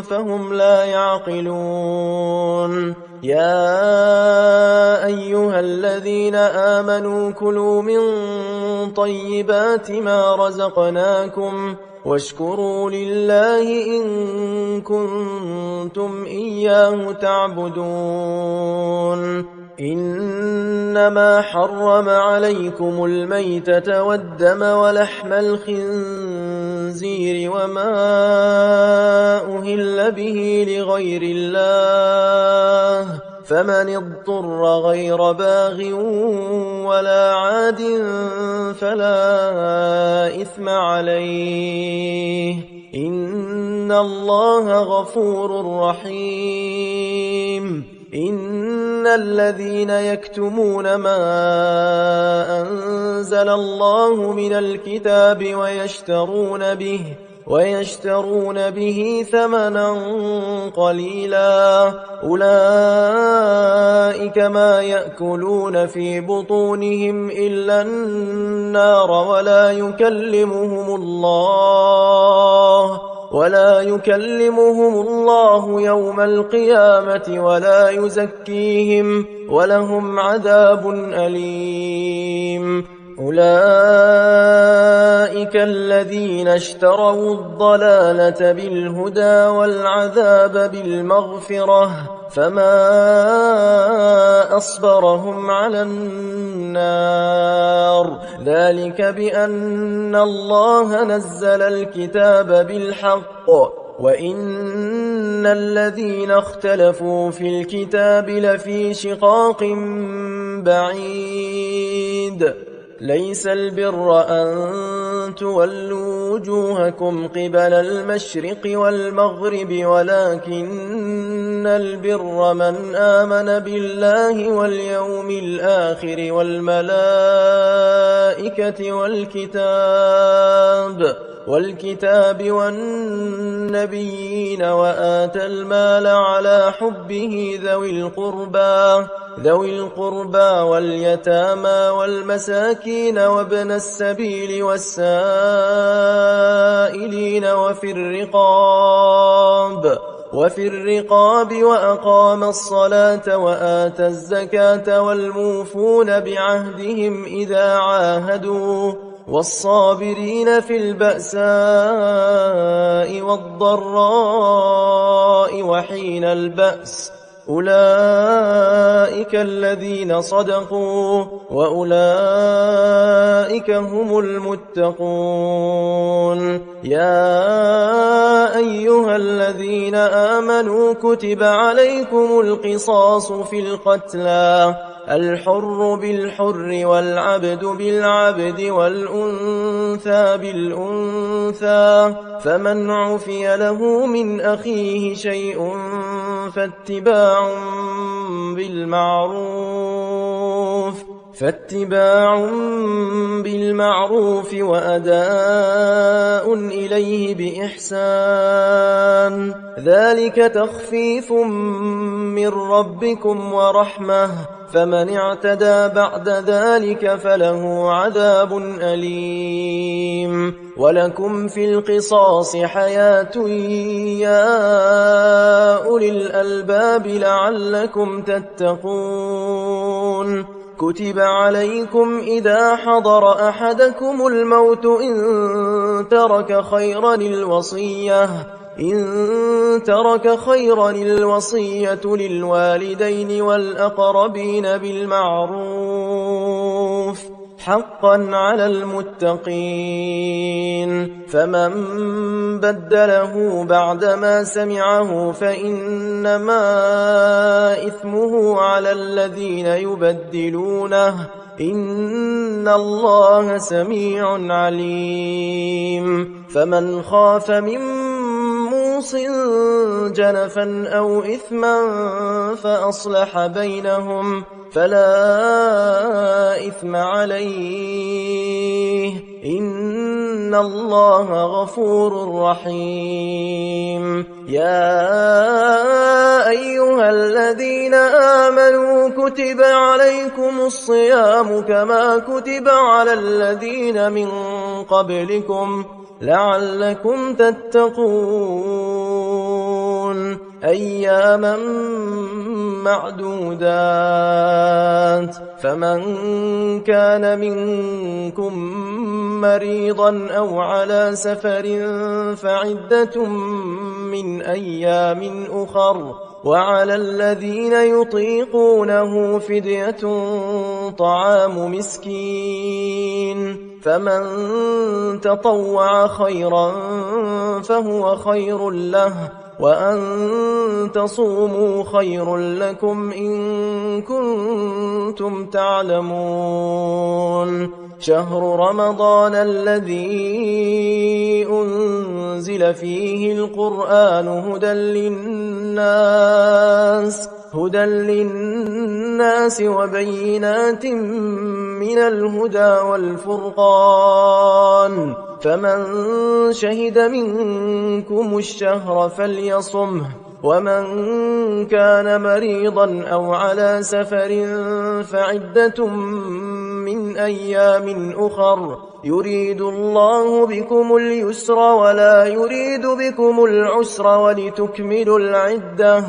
Speaker 1: فهم لا يعقلون يا أيها الذين آمنوا كلوا من طيبات ما رزقناكم واشكروا لله إن كنتم إياه تعبدون إنما حرم عليكم الميتة والدم ولحم الخنزير وما أهل به لغير الله فمن اضطر غير باغ ولا عاد فلا إثم عليه إن الله غفور رحيم إن الذين يكتمون ما أنزل الله من الكتاب ويشترون به ثمنا قليلا أولئك ما يأكلون في بطونهم إلا النار ولا يكلمهم الله يوم القيامة ولا يزكيهم ولهم عذاب أليم أولئك الذين اشتروا الضلالة بالهدى والعذاب بالمغفرة فما أصبرهم على النار ذلك بأن الله نزل الكتاب بالحق وإن الذين اختلفوا في الكتاب لفي شقاق بعيد ليس البر أن تولوا وجوهكم قبل المشرق والمغرب ولكن البر من آمن بالله واليوم الآخر والملائكة والكتاب والنبيين وآتى المال على حبه ذوي القربى واليتامى والمساكين وابن السبيل والسائلين وفي الرقاب وأقام الصلاة وآتى الزكاة والموفون بعهدهم إذا عاهدوا والصابرين في البأساء والضراء وحين البأس أولئك الذين صدقوا وأولئك هم المتقون يا أيها الذين آمنوا كتب عليكم القصاص في القتلى الحر بالحر والعبد بالعبد والأنثى بالأنثى فمن عفي له من أخيه شيء فاتباع بالمعروف وأداء إليه بإحسان ذلك تخفيف من ربكم ورحمة فمن اعتدى بعد ذلك فله عذاب أليم ولكم في القصاص حياة يا أولي الألباب لعلكم تتقون كتب عليكم إذا حضر أحدكم الموت إن ترك خيرا الوصية للوالدين والأقربين بالمعروف حقا على المتقين فمن بدله بعدما سمعه فإنما إثمه على الذين يبدلونه إن الله سميع عليم فمن خاف من موص جنفا أو إثما فأصلح بينهم فلا إثم عليه إن الله غفور رحيم يا أيها الذين آمنوا كتب عليكم الصيام كما كتب على الذين من قبلكم لعلكم تتقون أياما معدودات فمن كان منكم مريضا أو على سفر فعدة من أيام أخر وعلى الذين يطيقونه فدية طعام مسكين فمن تطوع خيرا فهو خير له وأن تصوموا خير لكم إن كنتم تعلمون شهر رمضان الذي أنزل فيه القرآن هدى للناس وبينات من الهدى والفرقان فمن شهد منكم الشهر فليصمه ومن كان مريضا أو على سفر فعدة من أيام أخر يريد الله بكم اليسر ولا يريد بكم العسر ولتكملوا العدة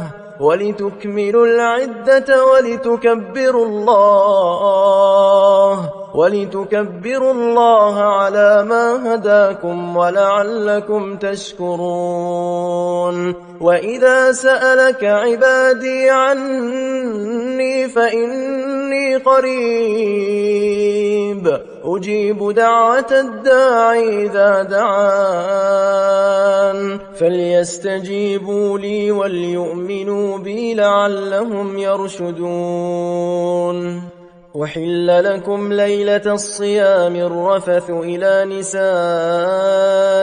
Speaker 1: ولتكبروا الله على ما هداكم ولعلكم تشكرون وإذا سألك عبادي عني فإني قريب أجيب دعوة الداعي إذا دعان فليستجيبوا لي وليؤمنوا بي لعلهم يرشدون أحل لكم ليلة الصيام الرفث إلى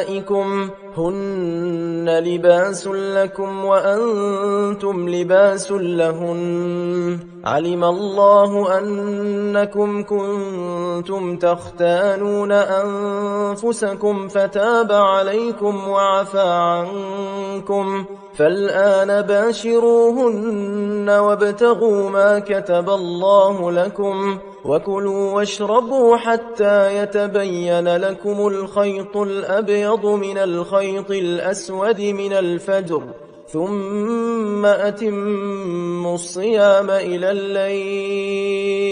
Speaker 1: نسائكم هن لباس لكم وأنتم لباس لهن علم الله أنكم كنتم تختانون أنفسكم فتاب عليكم وعفى عنكم فالآن باشروهن وابتغوا ما كتب الله لكم وكلوا واشربوا حتى يتبين لكم الخيط الأبيض من الخيط الأسود من الفجر ثم أتموا الصيام إلى الليل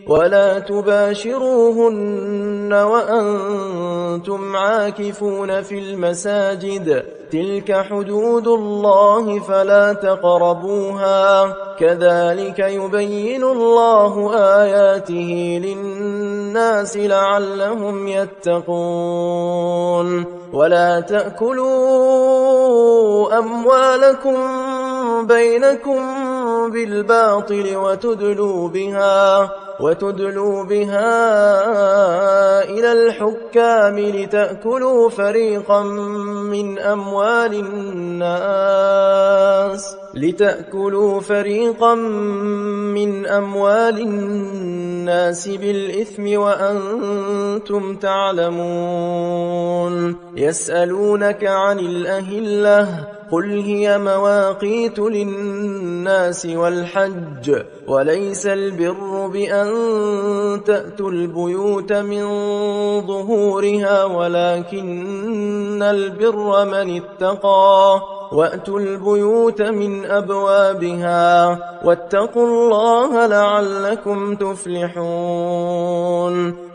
Speaker 1: ولا تباشروهن وأنتم عاكفون في المساجد تلك حدود الله فلا تقربوها كذلك يبين الله آياته للناس لعلهم يتقون ولا تأكلوا أموالكم بينكم بالباطل وتدلوا بها إلى الحكام لتأكلوا فريقا من أموال الناس بالإثم وأنتم تعلمون يسألونك عن الأهلة قل هي مواقيت للناس والحج وليس البر بأن تأتوا البيوت من ظهورها ولكن البر من اتقى وأتوا البيوت من أبوابها واتقوا الله لعلكم تفلحون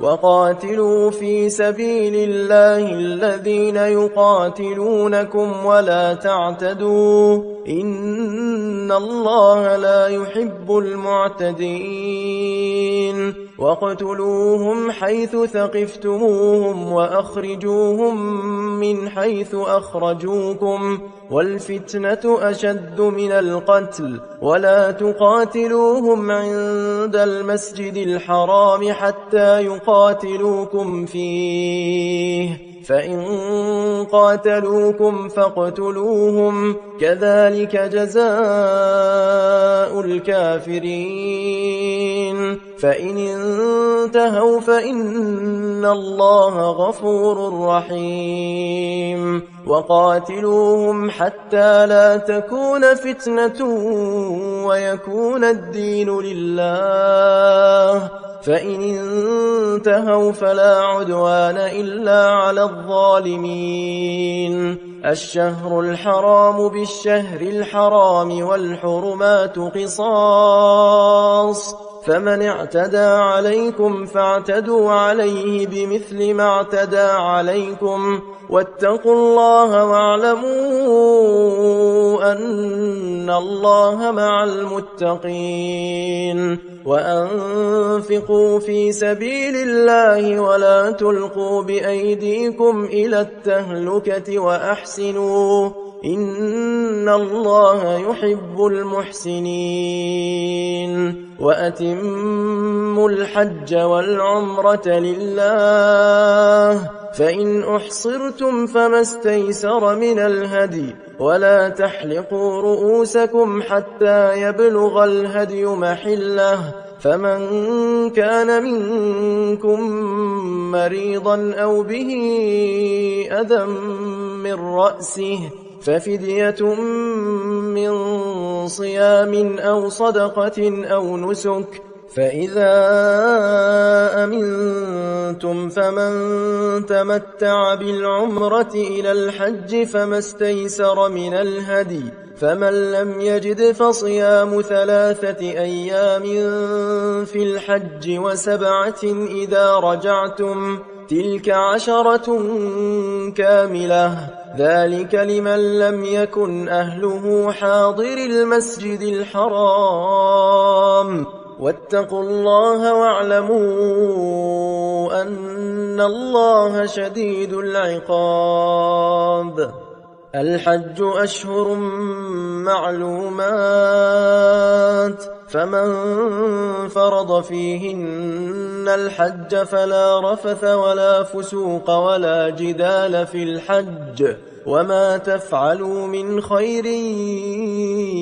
Speaker 1: وقاتلوا في سبيل الله الذين يقاتلونكم ولا تعتدوا إن الله لا يحب المعتدين واقتلوهم حيث ثقفتموهم وأخرجوهم من حيث أخرجوكم والفتنة أشد من القتل ولا تقاتلوهم عند المسجد الحرام حتى يقاتلوكم فيه فإن قاتلوكم فاقتلوهم كذلك جزاء الكافرين فإن انتهوا فإن الله غفور رحيم وقاتلوهم حتى لا تكون فتنة ويكون الدين لله فإن انتهوا فلا عدوان إلا على الظالمين. الشهر الحرام بالشهر الحرام والحرمات قصاص، فمن اعتدى عليكم فاعتدوا عليه بمثل ما اعتدى عليكم، واتقوا الله واعلموا أن الله مع المتقين. وأنفقوا في سبيل الله ولا تلقوا بأيديكم إلى التهلكة وأحسنوا إن الله يحب المحسنين. وأتموا الحج والعمرة لله، فإن أحصرتم فما استيسر من الهدي، ولا تحلقوا رؤوسكم حتى يبلغ الهدي محله، فمن كان منكم مريضا أو به أذى من رأسه ففدية من صيام أو صدقة أو نسك، فإذا أمنتم فمن تمتع بالعمرة إلى الحج فما استيسر من الهدي، فمن لم يجد فصيام 3 أيام في الحج و7 إذا رجعتم، تلك 10 كاملة، ذلك لمن لم يكن أهله حاضر المسجد الحرام. واتقوا الله واعلموا أن الله شديد العقاب. الحج أشهر معلومات، فمن فرض فيهن الحج فلا رفث ولا فسوق ولا جدال في الحج، وما تفعلوا من خير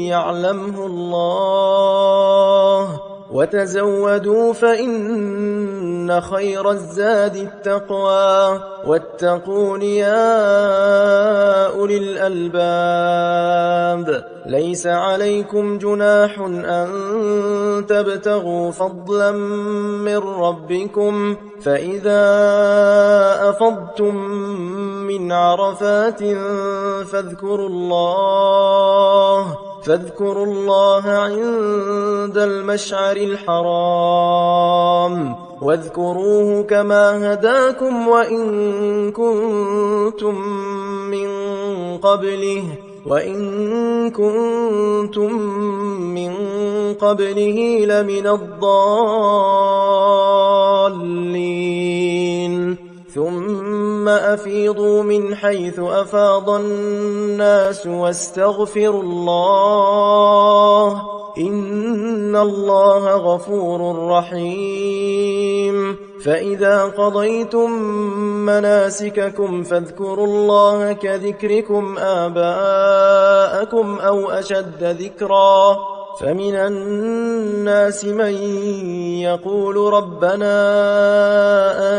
Speaker 1: يعلمه الله، وتزودوا فإن خير الزاد التقوى، واتقون يا أولي الألباب. ليس عليكم جناح أن تبتغوا فضلا من ربكم، فإذا أفضتم من عرفات فاذكروا الله عند المشعر الحرام، واذكروه كما هداكم وإن كنتم من قبله لمن الضالين. ثم أفيضوا من حيث أفاض الناس واستغفروا الله إن الله غفور رحيم. فإذا قضيتم مناسككم فاذكروا الله كذكركم آباءكم أو أشد ذكرا، فمن الناس من يقول ربنا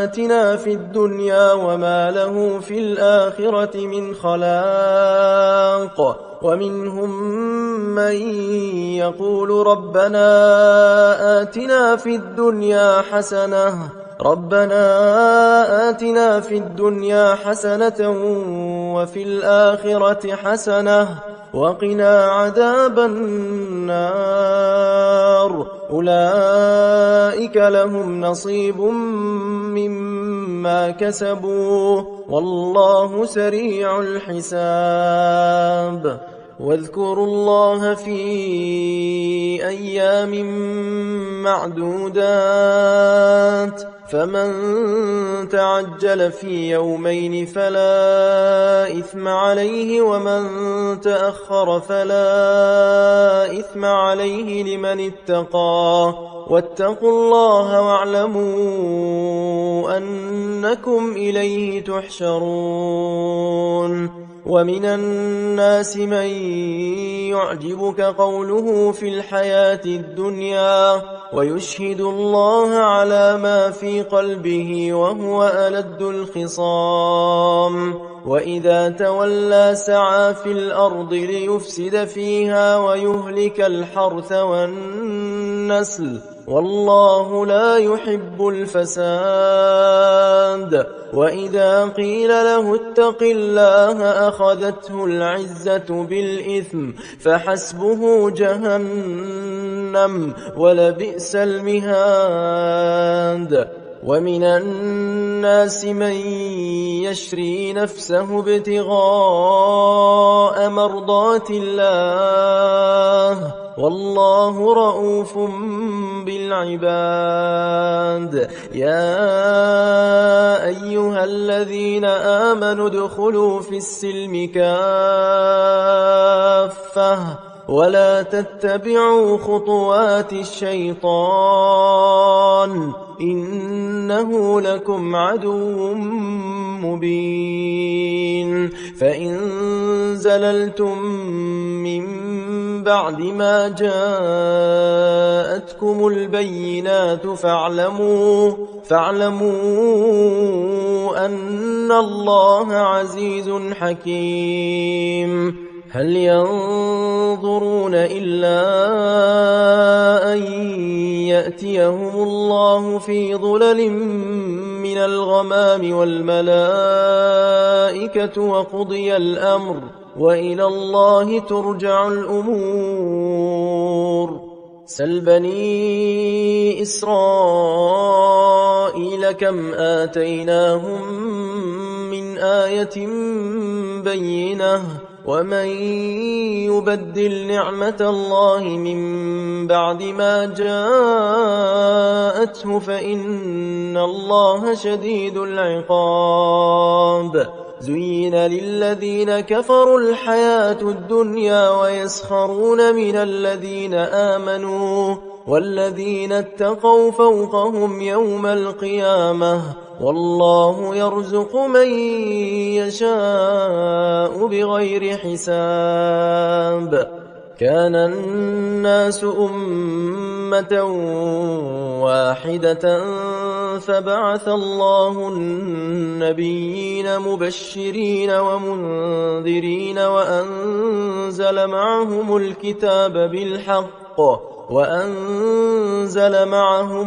Speaker 1: آتنا في الدنيا وما له في الآخرة من خلاق، ومنهم من يقول ربنا آتنا في الدنيا حسنة وفي الآخرة حسنة وقنا عذاب النار. أولئك لهم نصيب مما كسبوا والله سريع الحساب. واذكروا الله في أيام معدودات، فمن تعجل في يومين فلا إثم عليه، ومن تأخر فلا إثم عليه لمن اتقى، واتقوا الله واعلموا أنكم إليه تحشرون. ومن الناس من يعجبك قوله في الحياة الدنيا ويشهد الله على ما في قلبه وهو ألد الخصام. وإذا تولى سعى في الأرض ليفسد فيها ويهلك الحرث والنسل والله لا يحب الفساد. وإذا قيل له اتق الله أخذته العزة بالإثم فحسبه جهنم ولبئس المهاد. ومن الناس من يشري نفسه ابتغاء مرضات الله والله رؤوف بالعباد. يا أيها الذين آمنوا ادخلوا في السلم كافة ولا تتبعوا خطوات الشيطان إنه لكم عدو مبين. فإن زللتم من بعد ما جاءتكم البينات فاعلموا أن الله عزيز حكيم. هل ينظرون إلا أن يأتيهم الله في ظلل من الغمام والملائكة وقضي الأمر وإلى الله ترجع الأمور. سل بني إسرائيل كم آتيناهم من آية بينة ومن يبدل نعمة الله من بعد ما جاءته فإن الله شديد العقاب. زين للذين كفروا الحياة الدنيا ويسخرون من الذين آمنوا والذين اتقوا فوقهم يوم القيامة والله يرزق من يشاء بغير حساب. كان الناس أمة واحدة فبعث الله النبيين مبشرين ومنذرين وأنزل معهم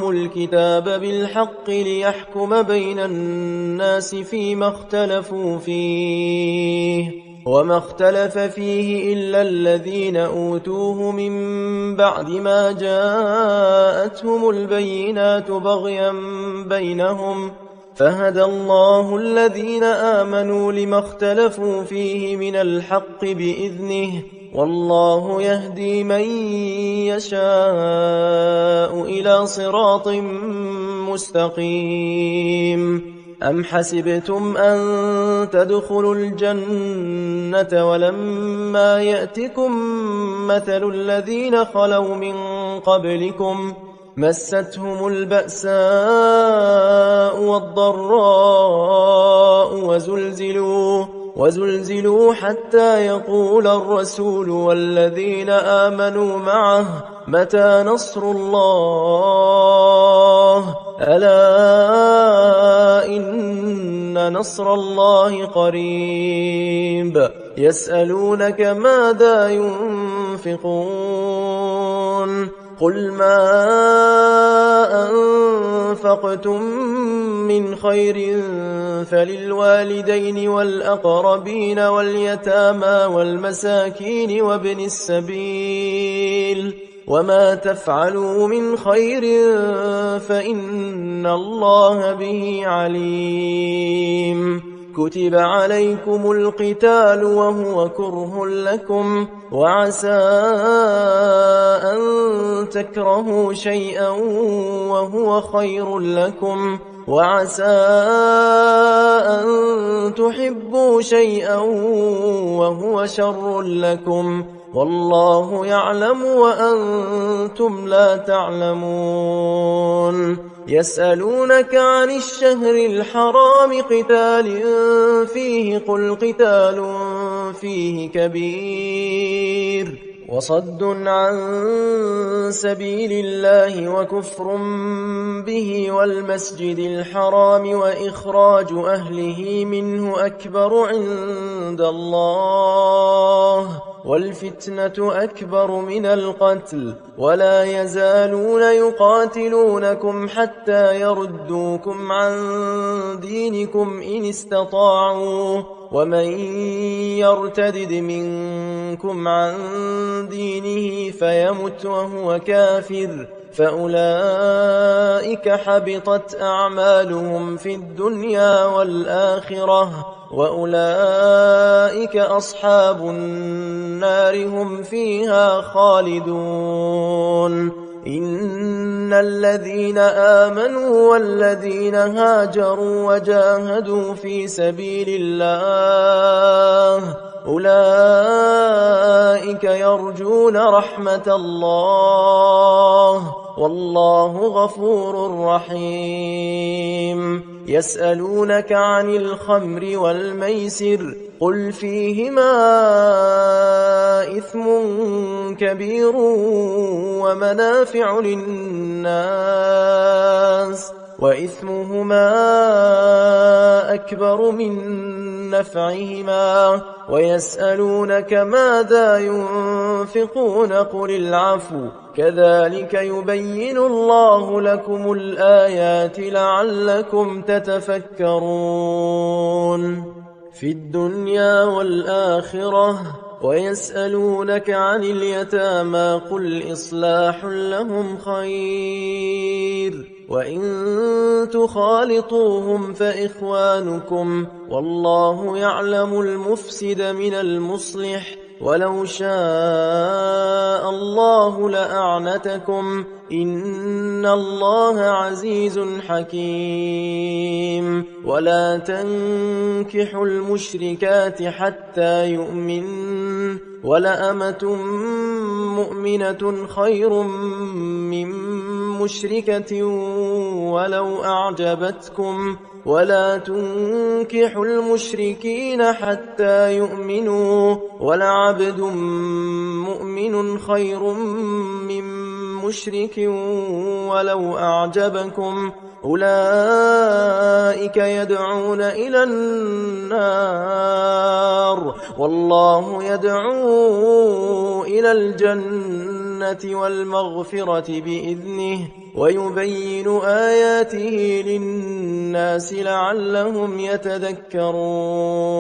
Speaker 1: الكتاب بالحق ليحكم بين الناس فيما اختلفوا فيه وما اختلف فيه إلا الذين أوتوه من بعد ما جاءتهم البينات بغيا بينهم فهدى الله الذين آمنوا لما اختلفوا فيه من الحق بإذنه والله يهدي من يشاء إلى صراط مستقيم. أم حسبتم أن تدخلوا الجنة ولما يأتكم مثل الذين خلوا من قبلكم مستهم البأساء والضراء وزلزلوا حتى يقول الرسول والذين آمنوا معه متى نصر الله ألا إن نصر الله قريب. يسألونك ماذا ينفقون قل ما أنفقتم من خير فللوالدين والأقربين واليتامى والمساكين وابن السبيل وما تفعلوا من خير فإن الله به عليم. كتب عليكم القتال وهو كره لكم وعسى أن تكرهوا شيئا وهو خير لكم وعسى أن تحبوا شيئا وهو شر لكم والله يعلم وأنتم لا تعلمون. يسألونك عن الشهر الحرام قتال فيه قل قتال فيه كبير وصد عن سبيل الله وكفر به والمسجد الحرام وإخراج أهله منه أكبر عند الله والفتنة أكبر من القتل ولا يزالون يقاتلونكم حتى يردوكم عن دينكم إن استطاعوا ومن يرتدد منكم عن دينه فيمت وهو كافر فأولئك حبطت أعمالهم في الدنيا والآخرة وأولئك أصحاب النار هم فيها خالدون إن الذين آمنوا والذين هاجروا وجاهدوا في سبيل الله أولئك يرجون رحمة الله والله غفور رحيم يسألونك عن الخمر والميسر قل فيهما إثم كبير ومنافع للناس وإثمهما أكبر من نفعهما ويسألونك ماذا ينفقون قل العفو كذلك يبين الله لكم الآيات لعلكم تتفكرون في الدنيا والآخرة ويسألونك عن اليتامى قل إصلاح لهم خير وإن تخالطوهم فإخوانكم والله يعلم المفسد من المصلح ولو شاء الله لأعنتكم إن الله عزيز حكيم ولا تنكحوا المشركات حتى يؤمن ولأمة مؤمنة خير من مشركة ولو أعجبتكم ولا تنكحوا المشركين حتى يؤمنوا ولعبد مؤمن خير من مشرك ولو أعجبكم أولئك يدعون إلى النار والله يدعو إلى الجنة والمغفرة بإذنه ويبين آياته للناس لعلهم يتذكرون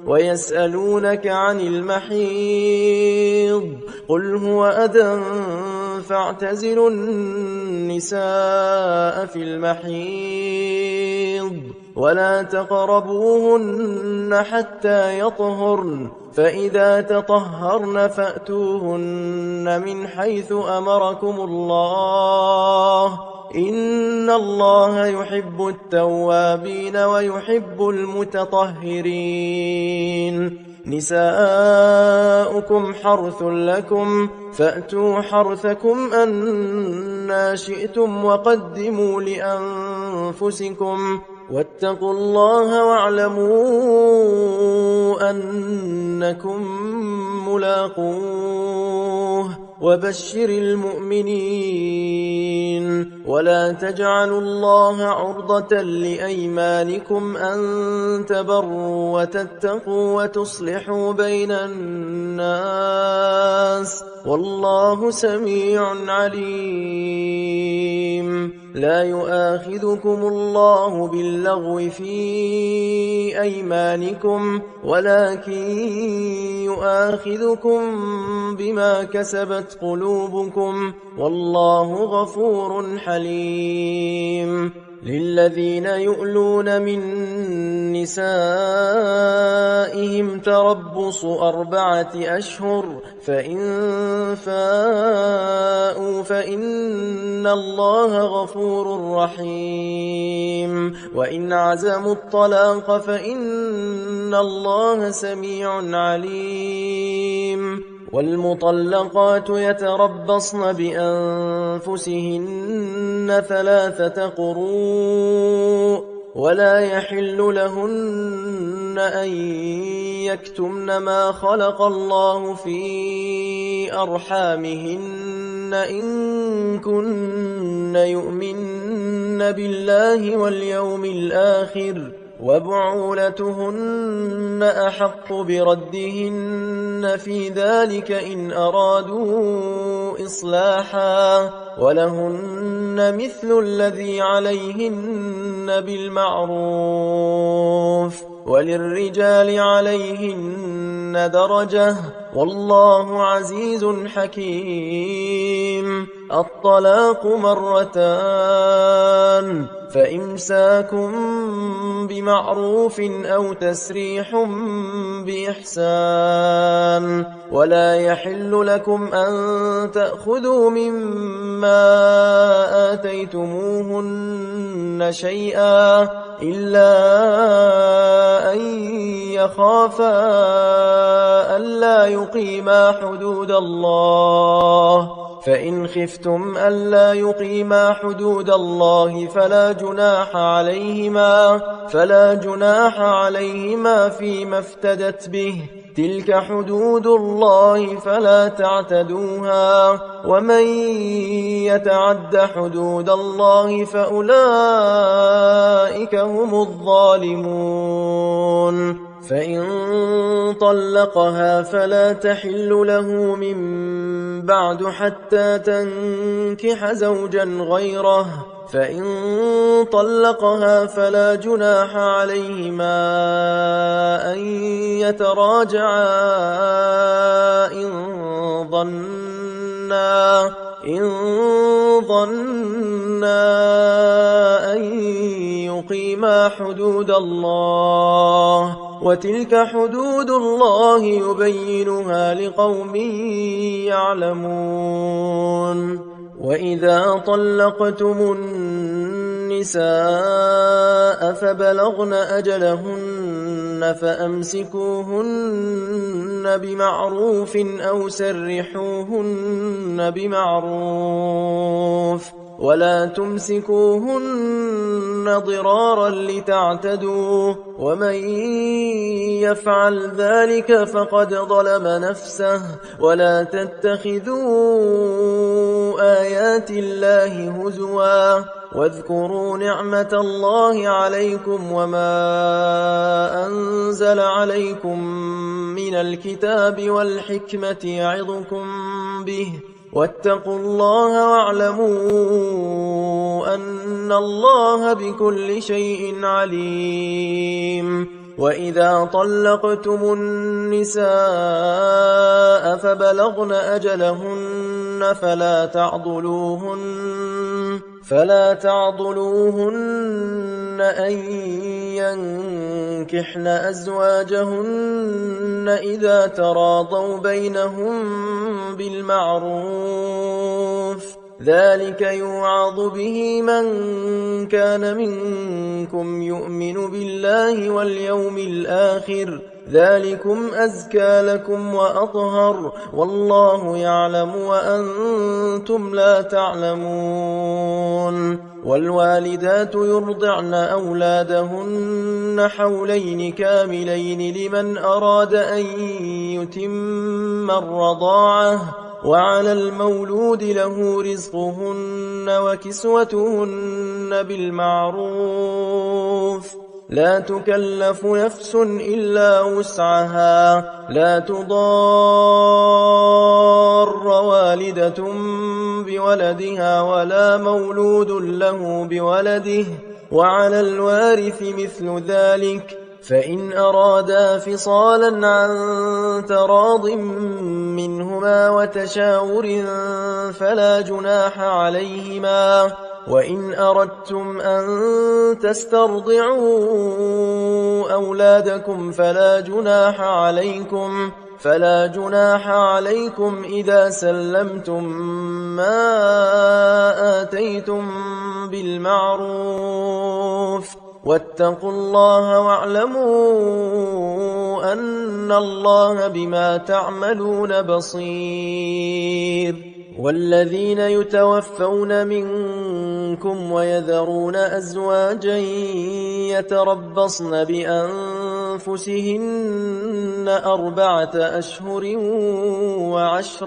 Speaker 1: ويسألونك عن المحيض قل هو أذى فاعتزلوا النساء في المحيض ولا تقربوهن حتى يطهرن فإذا تطهرن فأتوهن من حيث أمركم الله إن الله يحب التوابين ويحب المتطهرين نساؤكم حرث لكم فأتوا حرثكم أنى شئتم وقدموا لأنفسكم واتقوا الله واعلموا أنكم ملاقوه وبشر المؤمنين ولا تجعلوا الله عرضة لأيمانكم أن تبروا وتتقوا وتصلحوا بين الناس والله سميع عليم لا يؤاخذكم الله باللغو في أيمانكم ولكن يؤاخذكم بما كسبت قلوبكم والله غفور حليم للذين يؤلون من نسائهم تربص 4 أشهر فإن فاءوا فإن الله غفور رحيم وإن عزموا الطلاق فإن الله سميع عليم والمطلقات يتربصن بأنفسهن 3 قروء ولا يحل لهن أن يكتمن ما خلق الله في أرحامهن إن كن يؤمن بالله واليوم الآخر وبعولتهن أحق بردهن في ذلك إن أرادوا إصلاحا ولهن مثل الذي عليهن بالمعروف وللرجال عليهن درجة والله عزيز حكيم. الطلاق مرتان فإمساكم بمعروف أو تسريح بإحسان ولا يحل لكم أن تأخذوا مما آتيتموهن شيئا إلا أن يخافا ألا يقيما حدود الله فإن خفتم ألا يقيما حدود الله فلا جناح عليهما فيما افتدت به تلك حدود الله فلا تعتدوها ومن يتعد حدود الله فأولئك هم الظالمون. فإن طلقها فلا تحل له من بعد حتى تنكح زوجا غيره فإن طلقها فلا جناح عليهما أن يتراجعا إن ظنا أن يقيما حدود الله وتلك حدود الله يبينها لقوم يعلمون. وإذا طلقتم النساء فبلغن أجلهن فأمسكوهن بمعروف أو سرحوهن بمعروف ولا تمسكوهن ضرارا لتعتدوا ومن يفعل ذلك فقد ظلم نفسه ولا تتخذوا آيات الله هزوا واذكروا نعمة الله عليكم وما أنزل عليكم من الكتاب والحكمة يعظكم به واتقوا الله واعلموا أن الله بكل شيء عليم. وإذا طلقتم النساء فبلغن أجلهن فلا تعضلوهن أن ينكحن أزواجهن إذا تراضوا بينهم بالمعروف ذلك يوعظ به من كان منكم يؤمن بالله واليوم الآخر ذلكم أزكى لكم وأطهر والله يعلم وأنتم لا تعلمون. والوالدات يرضعن أولادهن حولين كاملين لمن أراد أن يتم الرضاعة وعلى المولود له رزقهن وكسوتهن بالمعروف لا تكلف نفس إلا وسعها لا تضار والدة بولدها ولا مولود له بولده وعلى الوارث مثل ذلك فإن أرادا فصالا عن تراض منهما وتشاور فلا جناح عليهما وإن أردتم أن تسترضعوا أولادكم فلا جناح عليكم إذا سلمتم ما آتيتم بالمعروف واتقوا الله واعلموا أن الله بما تعملون بصير. والذين يتوفون منكم ويذرون أزواجا يتربصن بأنفسهن أنفسهن 4 أشهر و10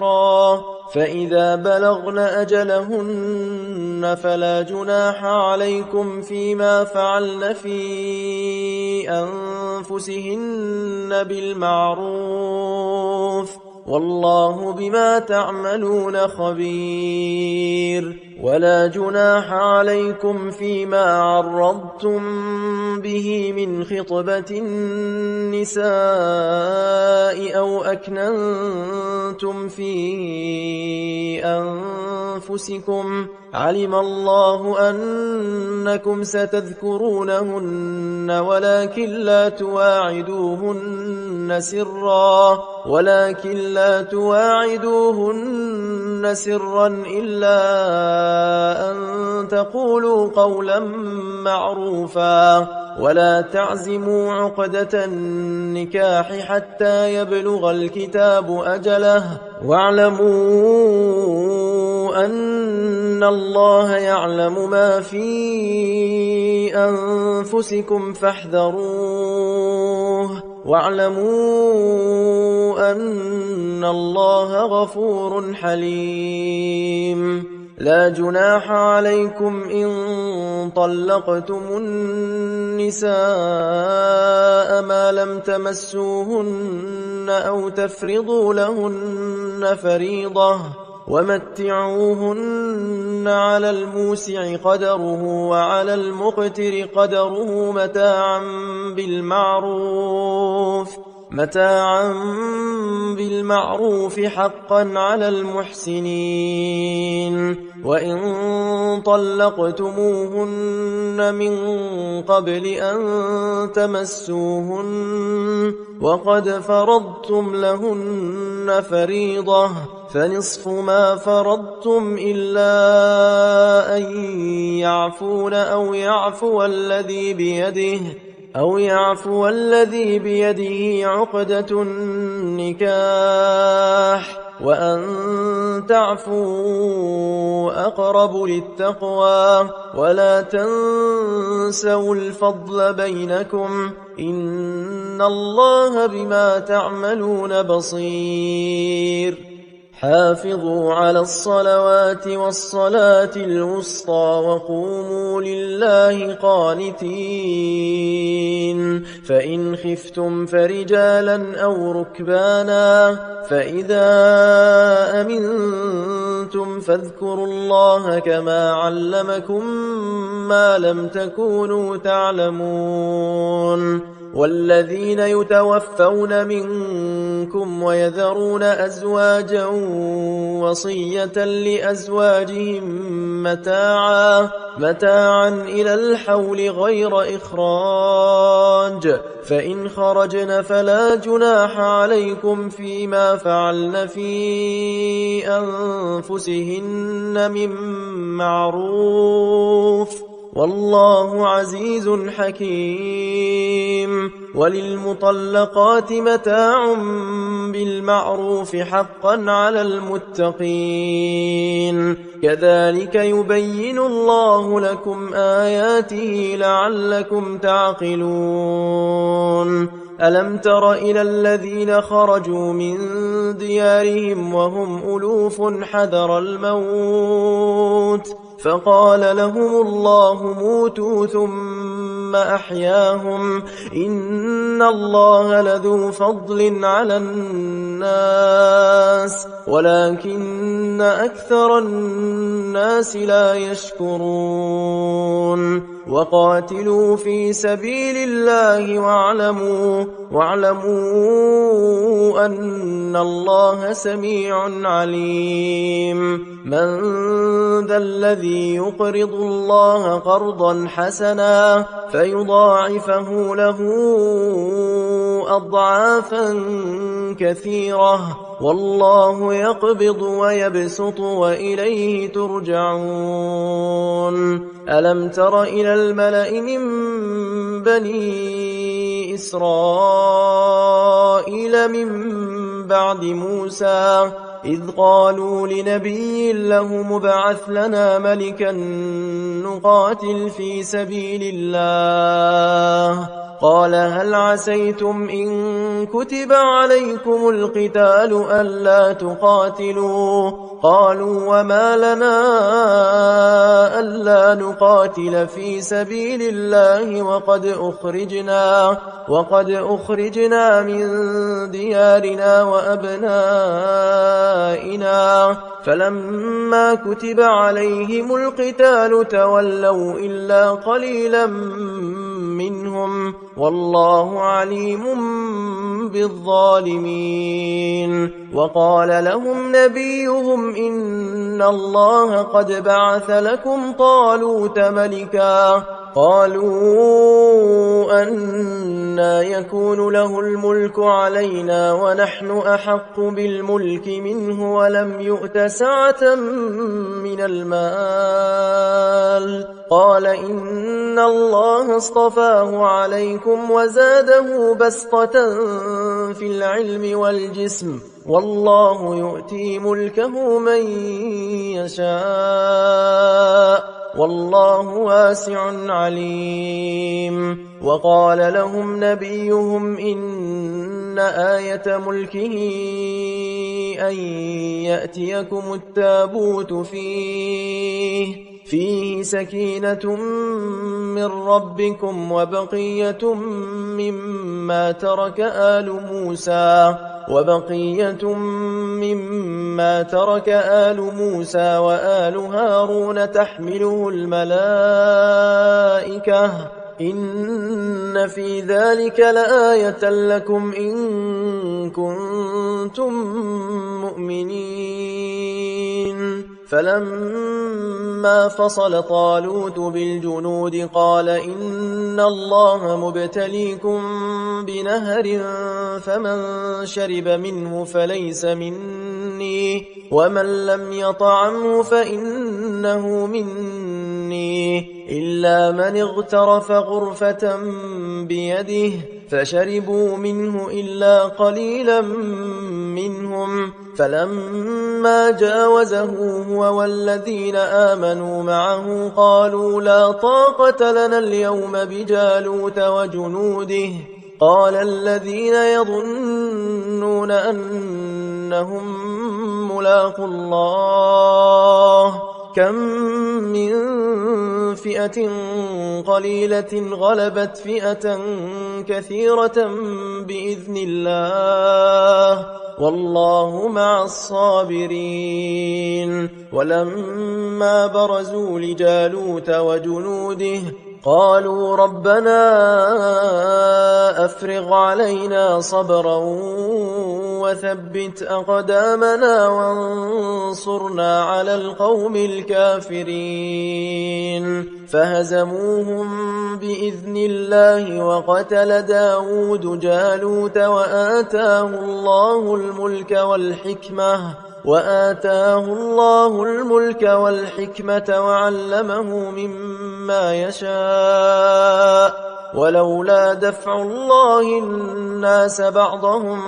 Speaker 1: فإذا بلغن أجلهن فلا جناح عليكم فيما فعلن في أنفسهن بالمعروف والله بما تعملون خبير ولا جناح عليكم فيما عرضتم به من خطبة النساء أو أكننتم في أنفسكم علم الله أنكم ستذكرونهن ولكن لا تواعدوهن سرا إلا أن تقولوا قولا معروفا ولا تعزموا عقدة النكاح حتى يبلغ الكتاب أجله واعلموا أن الله يعلم ما في أنفسكم فاحذروه واعلموا أن الله غفور حليم لا جناح عليكم إن طلقتم النساء ما لم تمسوهن أو تفرضوا لهن فريضة ومتعوهن على الموسع قدره وعلى المقتر قدره متاعا بالمعروف حقا على المحسنين وإن طلقتموهن من قبل أن تمسوهن وقد فرضتم لهن فريضة فنصف ما فرضتم إلا أن يعفون أو يعفو الذي بيده عقدة النكاح وأن تعفوا أقرب للتقوى ولا تنسوا الفضل بينكم إن الله بما تعملون بصير حافظوا على الصلوات والصلاة الوسطى وقوموا لله قانتين فإن خفتم فرجالا أو ركبانا فإذا أمنتم فاذكروا الله كما علمكم ما لم تكونوا تعلمون والذين يتوفون منكم ويذرون أزواجا وصية لأزواجهم متاعا إلى الحول غير إخراج فإن خرجن فلا جناح عليكم فيما فعلن في أنفسهن من معروف والله عزيز حكيم وللمطلقات متاع بالمعروف حقا على المتقين كذلك يبين الله لكم آياته لعلكم تعقلون ألم تر إلى الذين خرجوا من ديارهم وهم ألوف حذر الموت فقال لهم الله موتوا ثم أحياهم إن الله لذو فضل على الناس ولكن أكثر الناس لا يشكرون وقاتلوا في سبيل الله واعلموا أن الله سميع عليم من ذا الذي يقرض الله قرضا حسنا فيضاعفه له أضعافا كثيرة والله يقبض ويبسط وإليه ترجعون ألم تر إلى الملأ من بني إسرائيل من بعد موسى إذ قالوا لنبي له مبعث لنا ملكا نقاتل في سبيل الله قال هل عسيتم إن كتب عليكم القتال ألا تقاتلوا قالوا وما لنا ألا نقاتل في سبيل الله وقد أخرجنا من ديارنا وأبنائنا فلما كتب عليهم القتال تولوا إلا قليلا منهم والله عليم بالظالمين وقال لهم نبيهم إن الله قد بعث لكم طالوت ملكا قالوا أنى يكون له الملك علينا ونحن أحق بالملك منه ولم يؤت سعة من المال قال إن الله اصطفاه عليكم وزاده بسطة في العلم والجسم والله يؤتي ملكه من يشاء والله واسع عليم وقال لهم نبيهم إن آية ملكه أن يأتيكم التابوت فيه سكينة من ربكم وبقية مما ترك آل موسى وآل هارون تحمله الملائكة إن في ذلك لآية لكم إن كنتم مؤمنين فلما فصل طالوت بالجنود قال إن الله مبتليكم بنهر فمن شرب منه فليس مني ومن لم يطعمه فإنه مني إلا من اغترف غرفة بيده فشربوا منه إلا قليلا منهم فلما جاوزه هو والذين آمنوا معه قالوا لا طاقة لنا اليوم بجالوت وجنوده قال الذين يظنون أنهم ملاقو الله كم من فئة قليلة غلبت فئة كثيرة بإذن الله والله مع الصابرين ولما برزوا لجالوت وجنوده قالوا ربنا أفرغ علينا صبرا وثبت أقدامنا وانصرنا على القوم الكافرين فهزموهم بإذن الله وقتل داود جالوت وآتاه الله الملك والحكمة وعلمه مما يشاء ولولا دفع الله الناس بعضهم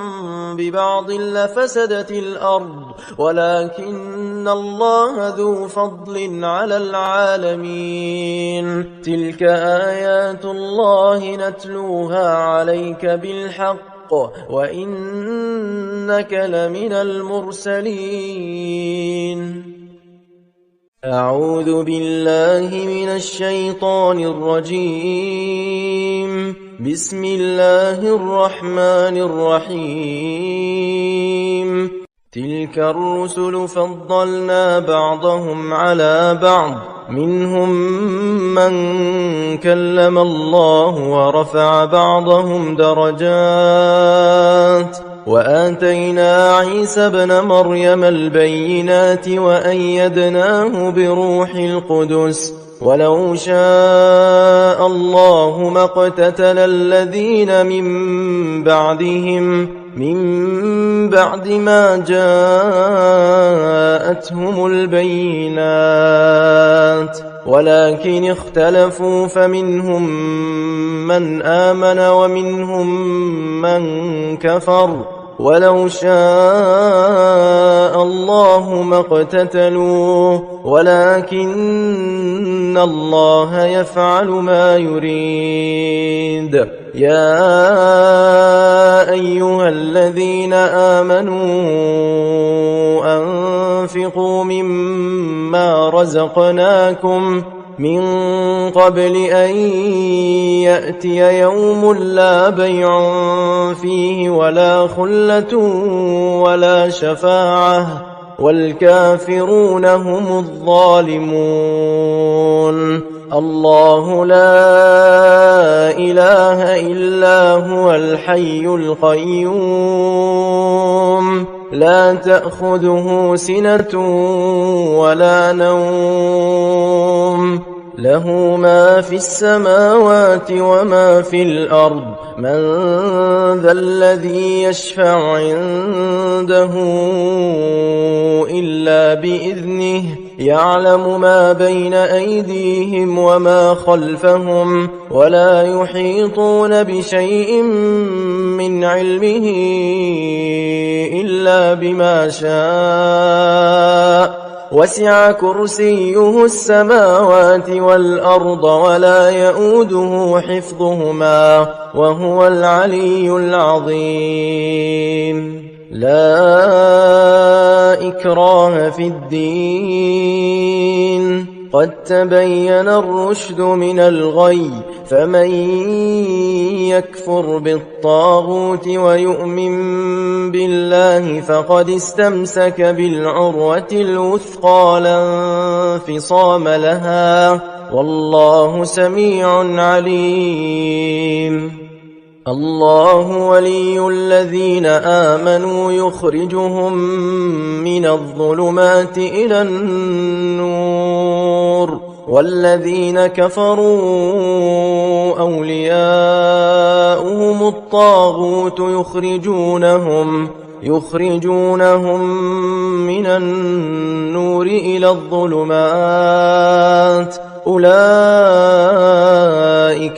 Speaker 1: ببعض لفسدت الأرض ولكن الله ذو فضل على العالمين تلك آيات الله نتلوها عليك بالحق وإنك لمن المرسلين أعوذ بالله من الشيطان الرجيم بسم الله الرحمن الرحيم تلك الرسل فضلنا بعضهم على بعض منهم من كلم الله ورفع بعضهم درجات وآتينا عيسى ابن مريم البينات وأيدناه بروح القدس ولو شاء الله ما اقتتل الذين من بعد ما جاءتهم البينات ولكن اختلفوا فمنهم من آمن ومنهم من كفر ولو شاء الله ما اقتتلوا ولكن الله يفعل ما يريد. يا أيها الذين آمنوا أنفقوا مما رزقناكم من قبل أن يأتي يوم لا بيع فيه ولا خلة ولا شفاعة والكافرون هم الظالمون. الله لا إله إلا هو الحي القيوم لا تأخذه سنة ولا نوم له ما في السماوات وما في الأرض من ذا الذي يشفع عنده إلا بإذنه يعلم ما بين أيديهم وما خلفهم ولا يحيطون بشيء من علمه إلا بما شاء وسع كرسيه السماوات والأرض ولا يؤوده حفظهما وهو العلي العظيم. لا إكراه في الدين قد تبين الرشد من الغي فمن يكفر بالطاغوت ويؤمن بالله فقد استمسك بالعروة الوثقى لا انفصام لها والله سميع عليم. الله ولي الذين آمنوا يخرجهم من الظلمات إلى النور والذين كفروا أولياؤهم الطاغوت يخرجونهم من النور إلى الظلمات أولئك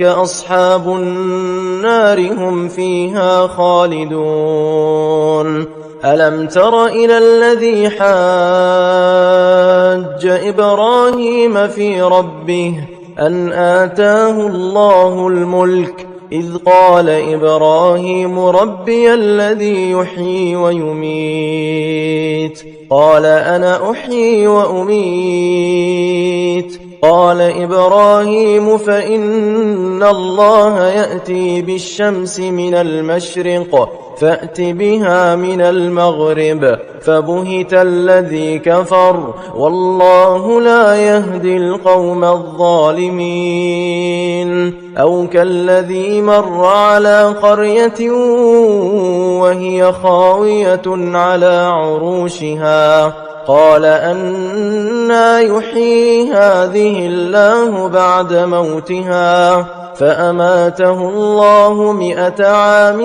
Speaker 1: أصحاب النار هم فيها خالدون. ألم تر إلى الذي حاج إبراهيم في ربه أن آتاه الله الملك إذ قال إبراهيم ربي الذي يحيي ويميت قال أنا أحيي وأميت قال إبراهيم فإن الله يأتي بالشمس من المشرق فأت بها من المغرب فبهت الذي كفر والله لا يهدي القوم الظالمين. أو كالذي مر على قرية وهي خاوية على عروشها قال أنى يحيي هذه الله بعد موتها فأماته الله 100 عام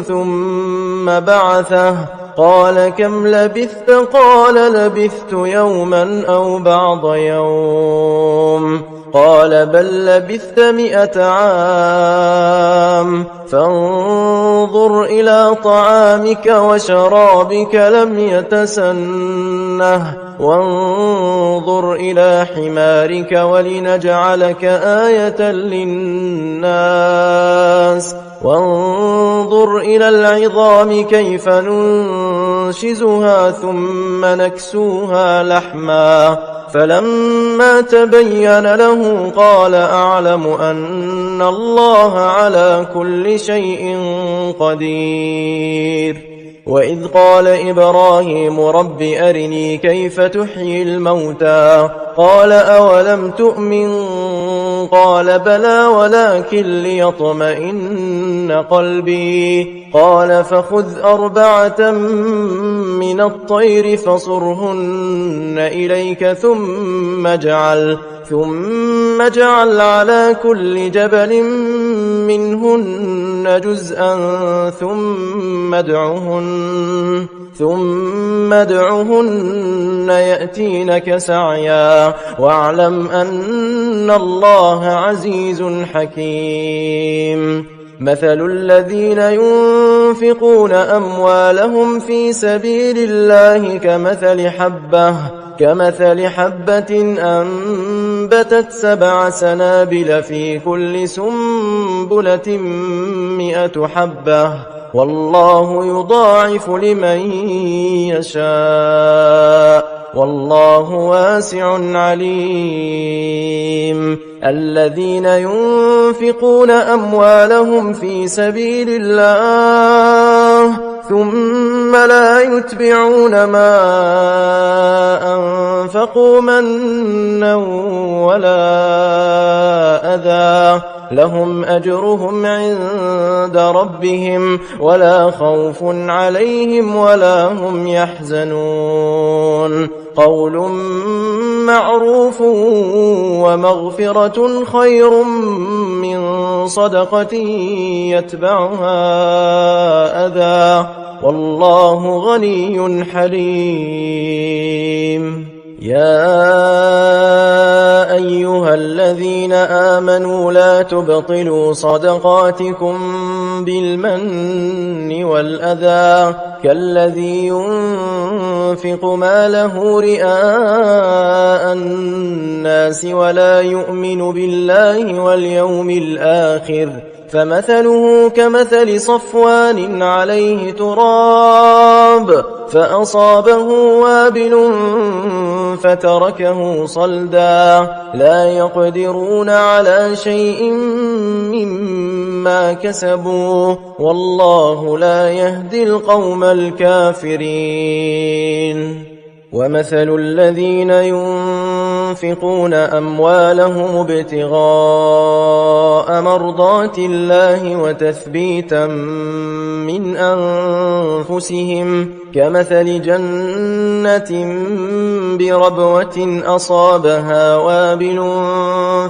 Speaker 1: ثم بعثه قال كم لبثت قال لبثت يوما أو بعض يوم قال بل لبثت 100 عام فانظر إلى طعامك وشرابك لم يتسنه وانظر إلى حمارك ولنجعلك آية للناس وانظر إلى العظام كيف ننشزها ثم نكسوها لحما فلما تبين له قال أعلم أن الله على كل شيء قدير. وإذ قال إبراهيم رب أرني كيف تحيي الموتى قال أولم تؤمن قال بلى ولكن ليطمئن قلبي قال فخذ 4 من الطير فصرهن إليك ثم اجعل على كل جبل منهن جزءا ثم ادعهن يأتينك سعيا واعلم أن الله عزيز حكيم. مثل الذين ينفقون أموالهم في سبيل الله كمثل حبة أنبتت 7 سنابل في كل سنبلة 100 حبة والله يضاعف لمن يشاء والله واسع عليم. الذين ينفقون أموالهم في سبيل الله ثم لا يتبعون ما أنفقوا منا ولا أذى لهم أجرهم عند ربهم ولا خوف عليهم ولا هم يحزنون. قول معروف ومغفرة خير من صدقة يتبعها أذى والله غني حليم. يا أيها الذين آمنوا لا تبطلوا صدقاتكم بالمن والأذى كالذي ينفق ماله رئاء الناس ولا يؤمن بالله واليوم الآخر فمثله كمثل صفوان عليه تراب فأصابه وابل فتركه صلدا لا يقدرون على شيء مما كسبوا والله لا يهدي القوم الكافرين. ومثل الذين ينفقون أموالهم ابتغاء مرضات الله وتثبيتا من أنفسهم كمثل جنة بربوة أصابها وابل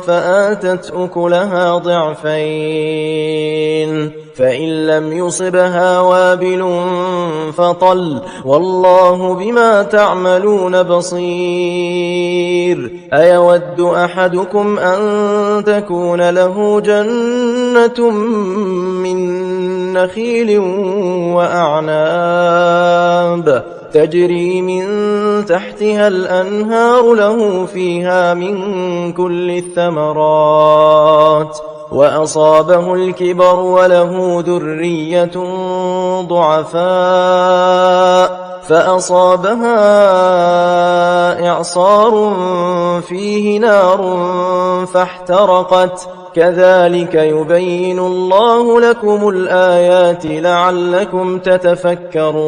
Speaker 1: فآتت أكلها ضعفين فإن لم يصبها وابل فطل والله بما تعملون بصير. أيود أحدكم أن تكون له جنة من نخيل وأعناب تجري من تحتها الأنهار له فيها من كل الثمرات وأصابه الكبر وله ذرية ضعفاء فأصابها إعصار فيه نار فاحترقت كذلك يبين الله لكم الآيات لعلكم تتفكرون.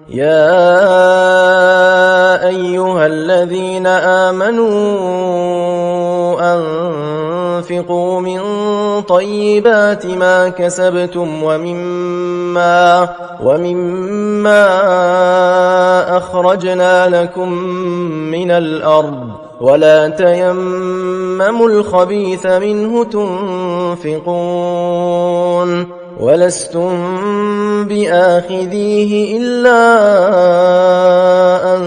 Speaker 1: يا أيها الذين آمنوا أنفقوا من طيبات ما كسبتم ومما أخرجنا لكم من الأرض ولا تيمموا الخبيث منه تنفقون ولستم بآخذيه إلا أن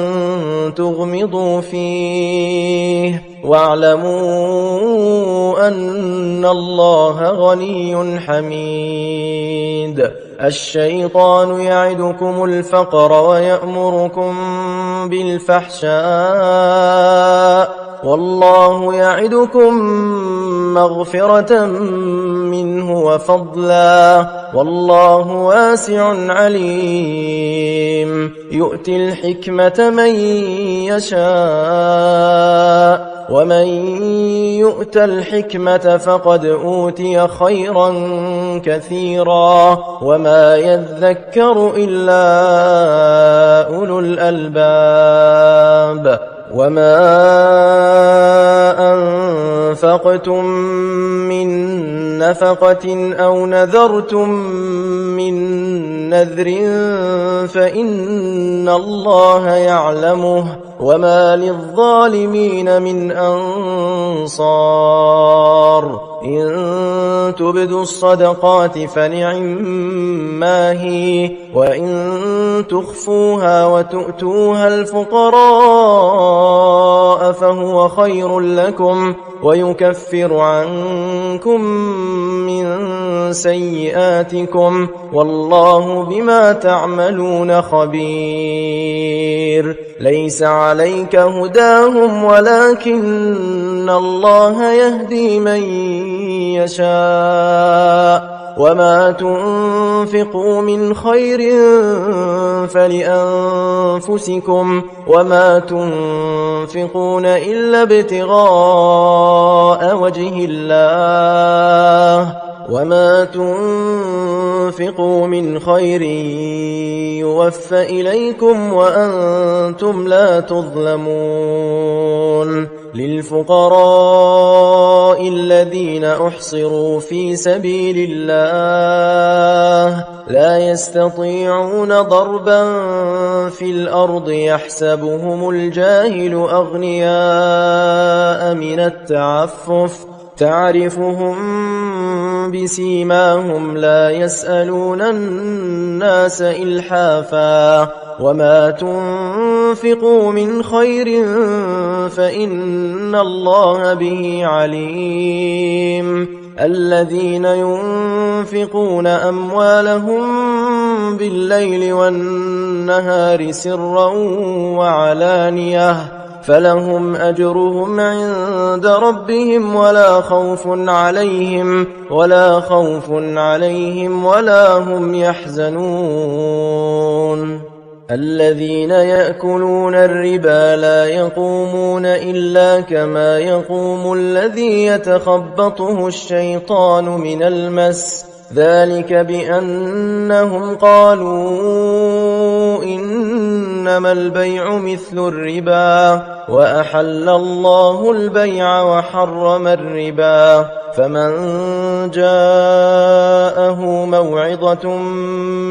Speaker 1: تغمضوا فيه واعلموا أن الله غني حميد. الشيطان يعدكم الفقر ويأمركم بالفحشاء والله يعدكم مغفرة منه وفضلا والله واسع عليم. يؤتي الحكمة من يشاء ومن يؤت الحكمة فقد أوتي خيرا كثيرا وما يذكر إلا أولو الألباب. وما أنفقتم من نفقة أو نذرتم من نذر فإن الله يعلمه وما للظالمين من أنصار إن تبدوا الصدقات فنعما هي وإن تخفوها وتؤتوها الفقراء فهو خير لكم ويكفر عنكم من سيئاتكم والله بما تعملون خبير ليس عليك هداهم ولكن الله يهدي من يشاء وما تنفقوا من خير فلأنفسكم وما تنفقون إلا ابتغاء وجه الله وما تنفقوا من خير يوفى إليكم وأنتم لا تظلمون للفقراء الذين أحصروا في سبيل الله لا يستطيعون ضربا في الأرض يحسبهم الجاهل أغنياء من التعفف تعرفهم بسيماهم لا يسألون الناس إلحافا وما تنفقوا من خير فإن الله به عليم الذين ينفقون أموالهم بالليل والنهار سرا وعلانية فلهم أجرهم عند ربهم ولا خوف عليهم ولا هم يحزنون الذين يأكلون الربا لا يقومون إلا كما يقوم الذي يتخبطه الشيطان من المس ذلك بأنهم قالوا إنما البيع مثل الربا وأحل الله البيع وحرم الربا فمن جاءه موعظة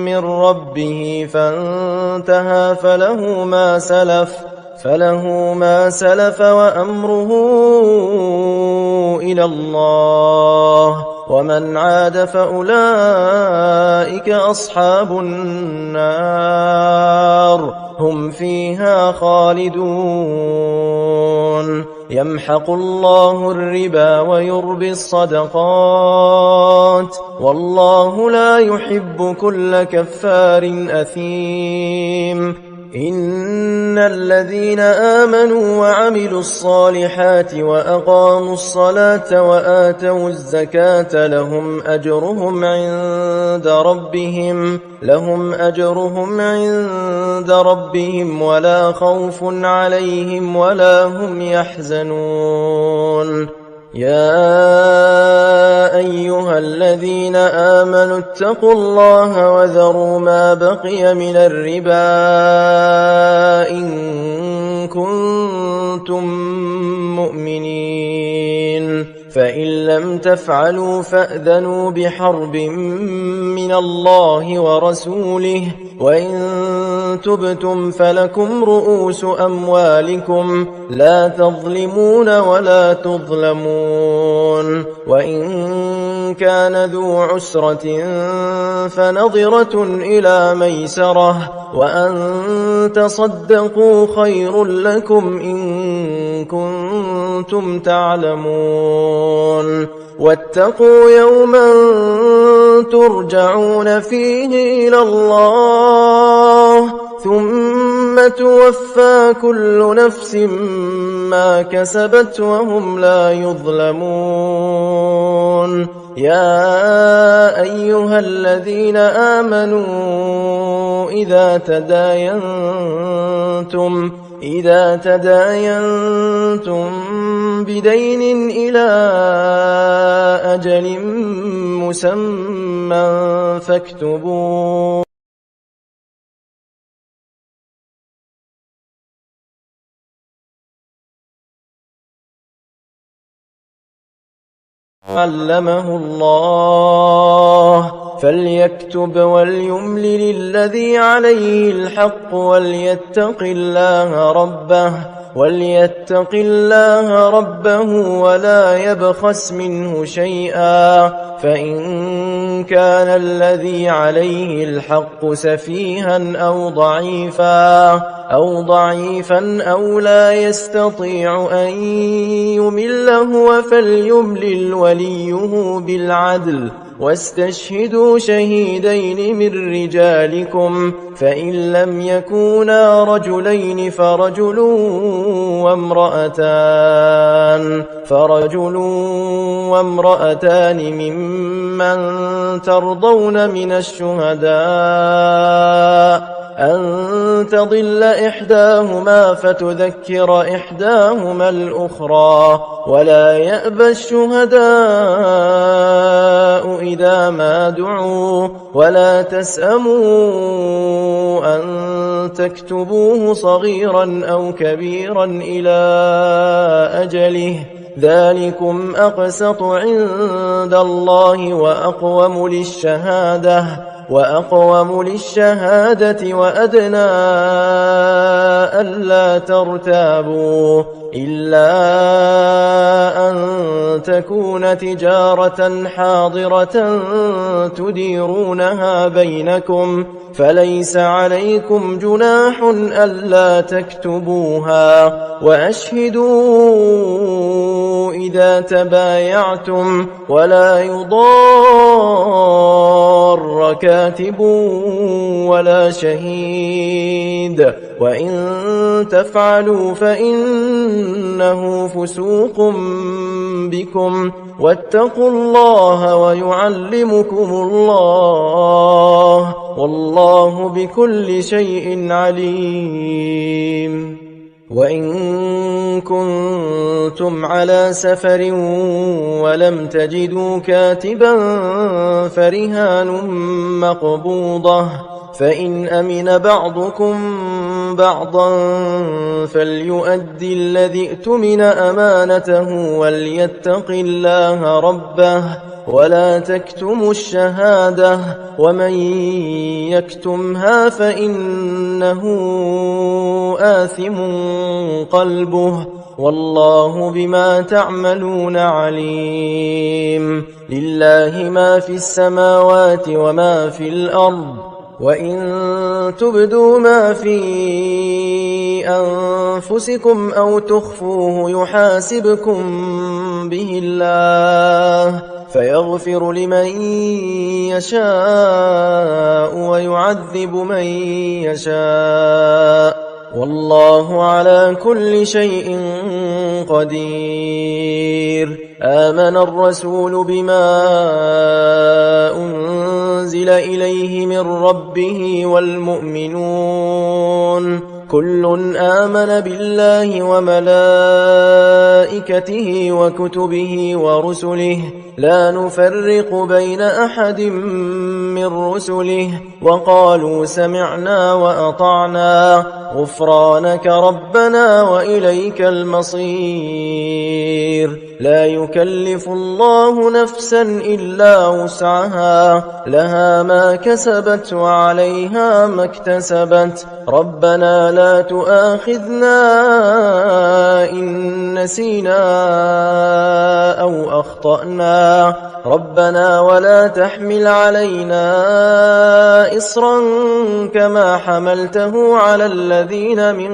Speaker 1: من ربه فانتهى فله ما سلف وأمره إلى الله ومن عاد فأولئك أصحاب النار هم فيها خالدون يمحق الله الربا ويربي الصدقات والله لا يحب كل كفار أثيم إن الذين آمنوا وعملوا الصالحات وأقاموا الصلاة وآتوا الزكاة لهم أجرهم عند ربهم ولا خوف عليهم ولا هم يحزنون يا أيها الذين آمنوا اتقوا الله وذروا ما بقي من الربا إن كنتم مؤمنين فإن لم تفعلوا فأذنوا بحرب من الله ورسوله وإن تبتم فلكم رؤوس أموالكم لا تظلمون ولا تظلمون وإن كان ذو عسرة فنظرة إلى ميسرة وأن تصدقوا خير لكم إن كنتم تعلمون واتقوا يوما ترجعون فيه إلى الله ثم توفى كل نفس ما كسبت وهم لا يظلمون يا أيها الذين آمنوا إذا تداينتم بدين إلى أجل مسمى فاكتبوه علمه الله فليكتب وليملل الذي عليه الحق وليتق الله ربه ولا يبخس منه شيئا، فإن كان الذي عليه الحق سفيها أو ضعيفا أو لا يستطيع أن يمل هو فليملل وليه بالعدل، واستشهدوا شهيدين من رجالكم، فإن لم يكونا رجلين فرجل وامرأتان ممن ترضون من الشهداء أن تضل إحداهما فتذكر إحداهما الأخرى، ولا يأبى الشهداء إذا ما دعوا، ولا تسأموا أن تكتبوه صغيرا أو كبيرا إلى أجله، ذلكم أقسط عند الله وأقوم للشهادة وأدنى ألا ترتابوا، إلا أن تكون تجارة حاضرة تديرونها بينكم، فليس عليكم جناح ألا تكتبوها، وأشهدوا إذا تبايعتم، ولا يضار كاتب ولا شهيد، وإن تفعلوا فإنه فسوق بكم، واتقوا الله ويعلمكم الله، والله بكل شيء عليم. وإن كنتم على سفر ولم تجدوا كاتبا فرهان مقبوضة، فإن أمن بعضكم بعضا فليؤدي الذي اؤتمن أمانته وليتق الله ربه، ولا تكتموا الشهادة، ومن يكتمها فإنه آثم قلبه، والله بما تعملون عليم. لله ما في السماوات وما في الأرض، وإن تبدوا ما في أنفسكم أو تخفوه يحاسبكم به الله، فيغفر لمن يشاء ويعذب من يشاء، والله على كل شيء قدير. آمن الرسول بما أنزل إليه من ربه والمؤمنون كل آمن بالله وملائكته وكتبه ورسله لا نفرق بين أحد من رسله، وقالوا سمعنا وأطعنا غفرانك ربنا وإليك المصير. لا يكلف الله نفسا إلا وسعها، لها ما كسبت وعليها ما اكتسبت. ربنا لا تؤاخذنا إن نسينا أو أخطأنا، ربنا ولا تحمل علينا إصرا كما حملته على الذين من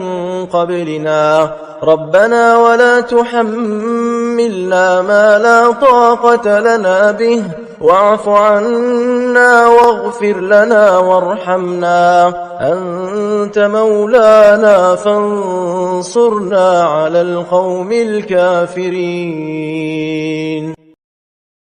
Speaker 1: قبلنا، ربنا ولا تحملنا ما لا طاقة لنا به، واعف عنا واغفر لنا وارحمنا، أنت مولانا فانصرنا على القوم الكافرين.